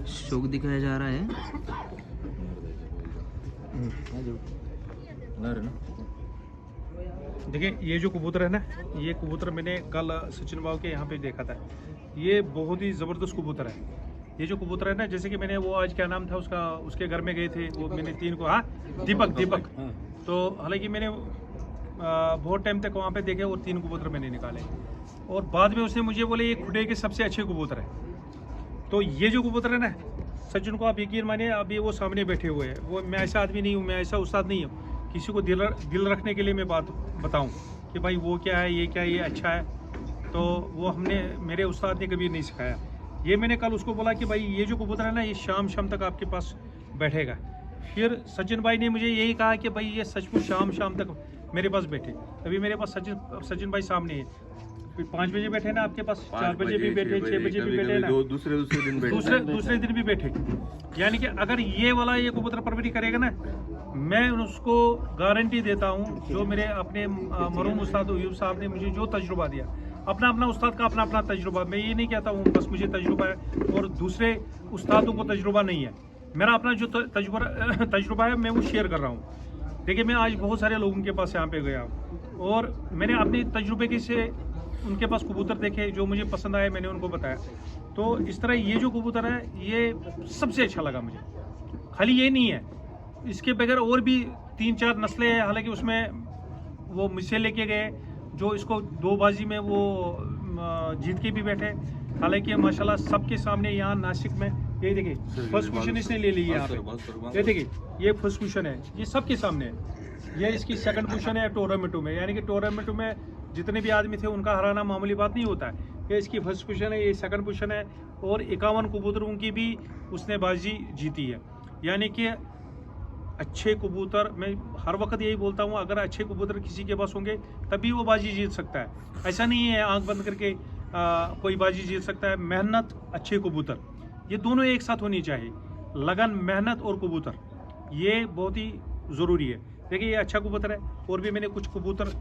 Speaker 2: शौक दिखाया जा रहा है।
Speaker 1: देखिए ये जो कबूतर है ना, ये कबूतर मैंने कल सचिन भाव के यहाँ पे देखा था, ये बहुत ही ज़बरदस्त कबूतर है। ये जो कबूतर है ना, जैसे कि मैंने वो आज क्या नाम था उसका, उसके घर में गए थे, वो मैंने 3 को, हाँ दीपक। तो हालांकि मैंने बहुत टाइम तक वहाँ पे देखे और 3 कबूतर मैंने निकाले, और बाद में उसने मुझे बोले ये खुडे के सबसे अच्छे कबूतर है। तो ये जो कबूतर है ना सचिन को आप यकीन मानिए, अभी वो सामने बैठे हुए हैं, वो मैं ऐसा आदमी नहीं हूँ, मैं ऐसा उस्ताद नहीं हूँ किसी को दिल रखने के लिए मैं बात बताऊं कि भाई वो क्या है, ये क्या है, ये अच्छा है, तो वो हमने मेरे उस्ताद ने कभी नहीं सिखाया। ये मैंने कल उसको बोला कि भाई ये जो कबूतर है ना, ये शाम तक आपके पास बैठेगा। फिर सचिन भाई ने मुझे यही कहा कि भाई ये सचमुच शाम तक मेरे पास बैठे। अभी मेरे पास सचिन भाई सामने है, फिर 5 बजे बैठे ना आपके पास, 4 बजे भी बैठे, 6 बजे भी बैठे ना,
Speaker 5: दूसरे दिन बैठे,
Speaker 1: दूसरे दिन भी बैठे। यानी कि अगर ये वाला ये कबूतर परवरी करेगा ना, मैं उसको गारंटी देता हूँ, जो मेरे अपने मरहूम उस्ताद अयूब साहब ने मुझे जो तजुर्बा दिया, अपना उस्ताद का अपना तजुर्बा, मैं ये नहीं कहता हूँ बस मुझे तजुर्बा है और दूसरे उस्तादों को तजुर्बा नहीं है, मेरा अपना जो तजुर्बा है मैं वो शेयर कर रहा हूँ। देखिए मैं आज बहुत सारे लोगों के पास यहाँ पे गया और मैंने अपने तजुर्बे के से उनके पास कबूतर देखे, जो मुझे पसंद आए मैंने उनको बताया। तो इस तरह ये जो कबूतर है ये सबसे अच्छा लगा मुझे। खाली ये नहीं है, इसके बगैर और भी 3-4 नस्लें हैं, हालांकि उसमें वो मुझसे लेके गए जो इसको 2 बाजी में वो जीत के भी बैठे। हालांकि माशाल्लाह सबके सामने यहाँ नासिक में ये देखिए फर्स्ट पोजीशन इसने ले ली है यहाँ पे, ये देखिए ये फर्स्ट पोजीशन है, ये सबके सामने है। ये इसकी सेकंड पोजीशन है टूर्नामेंटों में, यानी कि टूर्नामेंटों में जितने भी आदमी थे उनका हराना मामूली बात नहीं होता है। ये इसकी फर्स्ट पोजीशन है, ये सेकंड पोजीशन है और 51 कबूतरों की भी उसने बाजी जीती है। यानी कि अच्छे कबूतर, मैं हर वक्त यही बोलता हूँ, अगर अच्छे कबूतर किसी के पास होंगे तभी वो बाजी जीत सकता है। ऐसा नहीं है आंख बंद करके कोई बाजी जीत सकता है। मेहनत, अच्छे कबूतर, ये दोनों एक साथ होनी चाहिए। लगन, मेहनत और कबूतर, ये बहुत ही ज़रूरी है। देखिए ये अच्छा कबूतर है और भी मैंने कुछ कबूतर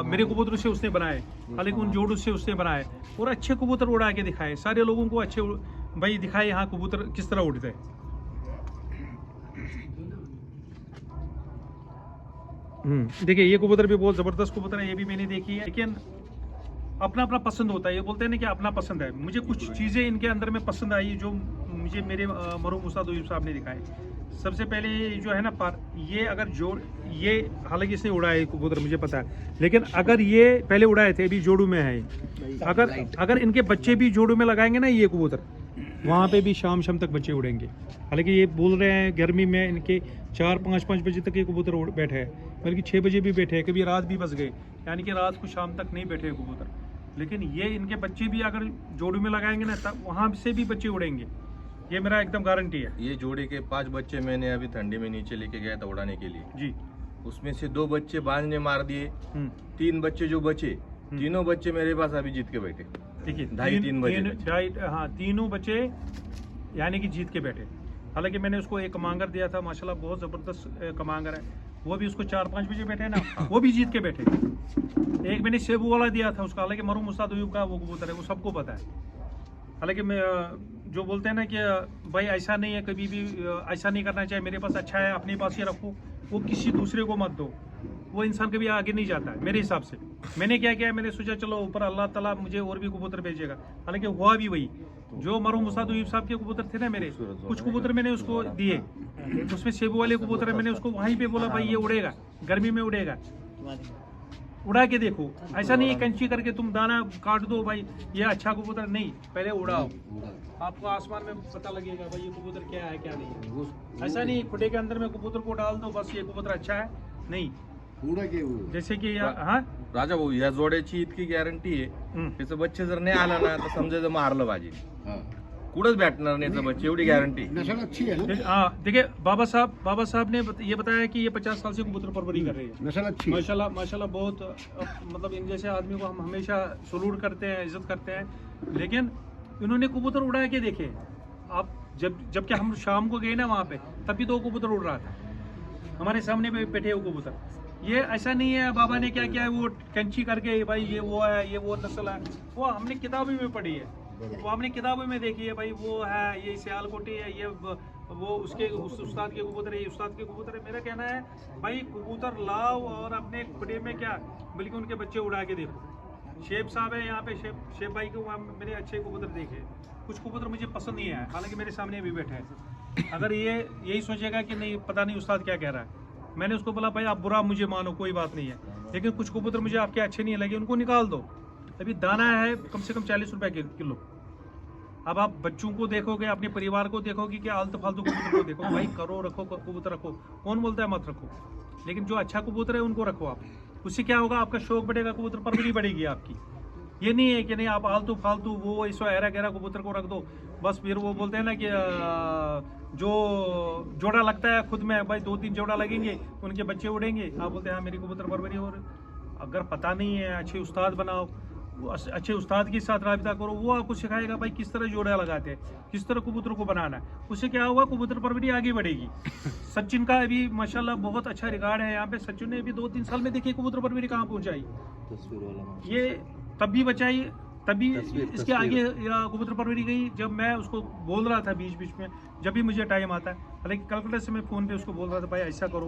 Speaker 1: मेरे कबूतरों से उसने बनाए, हालांकि उन जोड़ों से उसने बनाए और अच्छे कबूतर उड़ा के दिखाए, सारे लोगों को अच्छे भाई दिखाए यहाँ कबूतर किस तरह उड़ते हैं। देखिए ये कबूतर भी बहुत ज़बरदस्त कबूतर है, ये भी मैंने देखी है, लेकिन अपना पसंद होता है। ये बोलते हैं ना कि अपना पसंद है। मुझे कुछ चीज़ें इनके अंदर में पसंद आई जो मुझे मेरे मरहूम उस्ताद अयूब साहब ने दिखाए। सबसे पहले जो है ना ये अगर जोड़, ये हालांकि इसने उड़ाया है कबूतर मुझे पता है, लेकिन अगर ये पहले उड़ाए थे, अभी जोड़ू में है, अगर इनके बच्चे भी जोड़ू में लगाएंगे ना ये कबूतर, वहाँ पे भी शाम तक बच्चे उड़ेंगे। हालांकि ये बोल रहे हैं गर्मी में इनके 4-5 बजे तक ये कबूतर बैठे हैं, बल्कि 6 बजे भी बैठे हैं, कभी रात भी बस गए, यानी कि रात को शाम तक नहीं बैठे कबूतर। लेकिन ये इनके बच्चे भी अगर जोड़ू में लगाएंगे ना, तब वहाँ से भी बच्चे उड़ेंगे, ये मेरा एकदम गारंटी है।
Speaker 5: ये जोड़े के 5 बच्चे मैंने अभी ठंडी में नीचे लेके गया था उड़ाने के लिए जी। उसमें से 2 बच्चे बाज ने मार दिए, 3 बच्चे जो बचे, तीनों बच्चे मेरे पास अभी जीत के बैठे। देखिए 2:30-3 बजे,
Speaker 1: हाँ तीनों बच्चे यानी कि जीत के बैठे। हालांकि मैंने उसको एक कमांगर दिया था, माशाल्लाह बहुत ज़बरदस्त कमांगर है, वो भी उसको 4-5 बजे बैठे ना, वो भी जीत के बैठे। एक मैंने सेबू वाला दिया था उसका, हालांकि मरहूम उस्ताद अयूब का वो कबूतर है, वो सबको पता है। हालांकि मैं जो बोलते हैं ना कि भाई ऐसा नहीं है, कभी भी ऐसा नहीं करना चाहिए, मेरे पास अच्छा है अपने पास ही रखो, वो किसी दूसरे को मत दो, वो इंसान कभी आगे नहीं जाता है मेरे हिसाब से। मैंने क्या किया, मैंने सोचा चलो ऊपर अल्लाह ताला मुझे और भी कबूतर भेजेगा, हालांकि हुआ भी वही। जो मरहूम उस्ताद अयूब साहब के कबूतर थे ना मेरे, कुछ कबूतर मैंने उसको दिए, उसमें सेबू वाले कबूतर है, मैंने उसको वहीं पे बोला भाई ये उड़ेगा, गर्मी में उड़ेगा, उड़ा के देखो। ऐसा नहीं कंची करके तुम दाना काट दो भाई ये अच्छा कबूतर, नहीं, पहले उड़ाओ, आपको आसमान में पता लगेगा भाई ये कबूतर क्या है क्या नहीं है। ऐसा नहीं खुटे के अंदर में कबूतर को डाल दो बस ये कबूतर अच्छा है, नहीं। जैसे की हाँ
Speaker 5: राजा भाऊ, या जोड्याची इतकी गॅरंटी आहे, त्याचं बच्चे जर नाही आला ना तर समजायचं मारलं बाजी, कुठंच बैठणार नाही त्याचं बच्चे, एवढी गॅरंटी।
Speaker 1: हाँ देखिए बाबा साहब ने ये बताया कि ये 50 साल से कबूतर परवरी कर रही है। माशाल्लाह बहुत, मतलब इन जैसे आदमी को हम हमेशा सलूट करते हैं, इज्जत करते हैं, लेकिन इन्होंने कबूतर उड़ा के देखे। आप जबकि हम शाम को गए ना वहाँ पे, तब भी 2 कबूतर उड़ रहा था हमारे सामने बैठे वो कबूतर। ये ऐसा नहीं है बाबा ने क्या किया है वो कंची करके भाई ये वो है, ये वो नस्ल है, वो हमने किताबों में पढ़ी है, वो हमने किताबों में देखी है भाई, वो है ये सियालकोटी है, ये वो उसके उस उस्ताद के कबूतर है, ये उस्ताद के कबूतर है। मेरा कहना है भाई कबूतर लाओ और अपने खुडे में क्या, बल्कि उनके बच्चे उड़ा के देखो। शेब साहब है यहाँ पे, शेब भाई को मैंने अच्छे कबूतर देखे, कुछ कबूतर मुझे पसंद नहीं आया, हालांकि मेरे सामने भी बैठे हैं। अगर ये यही सोचेगा कि नहीं पता नहीं उस्ताद क्या कह रहा है, मैंने उसको बोला भाई आप बुरा मुझे मानो कोई बात नहीं है, लेकिन कुछ कबूतर मुझे आपके अच्छे नहीं लगे, उनको निकाल दो। अभी दाना है कम से कम 40 रुपए किलो। अब आप बच्चों को देखोगे, अपने परिवार को देखोगे कि आलतू फालतू कबूतर को देखो, भाई करो रखो कबूतर रखो, कौन बोलता है मत रखो। लेकिन जो अच्छा कबूतर है उनको रखो आप। उससे क्या होगा, आपका शौक बढ़ेगा, कबूतर परवरिश बढ़ेगी आपकी। ये नहीं है कि नहीं आप आलतू फालतू वो ऐसा ऐरा गहरा कबूतर को रख दो, बस फिर वो बोलते हैं ना कि जो जोड़ा लगता है खुद में, भाई 2-3 जोड़ा लगेंगे उनके बच्चे उड़ेंगे, आप बोलते हैं हाँ मेरी कबूतर परवरी। और अगर पता नहीं है, अच्छे उस्ताद बनाओ, अच्छे उस्ताद के साथ राबिता करो, वो आपको सिखाएगा भाई किस तरह जोड़ा लगाते हैं, किस तरह कबूतर को बनाना है। उससे क्या होगा, कबूतर परवरी आगे बढ़ेगी। सचिन का अभी माशाल्लाह बहुत अच्छा रिकॉर्ड है यहाँ पे। सचिन ने अभी 2-3 साल में देखिए कबूतर परवरी कहाँ पहुंचाई, ये तब भी बचाई, तभी इसके आगे कबूतर परवरी गई। जब मैं उसको बोल रहा था बीच बीच में, जब भी मुझे टाइम आता है, हालांकि कलकत्ता से मैं फ़ोन पे उसको बोल रहा था भाई ऐसा करो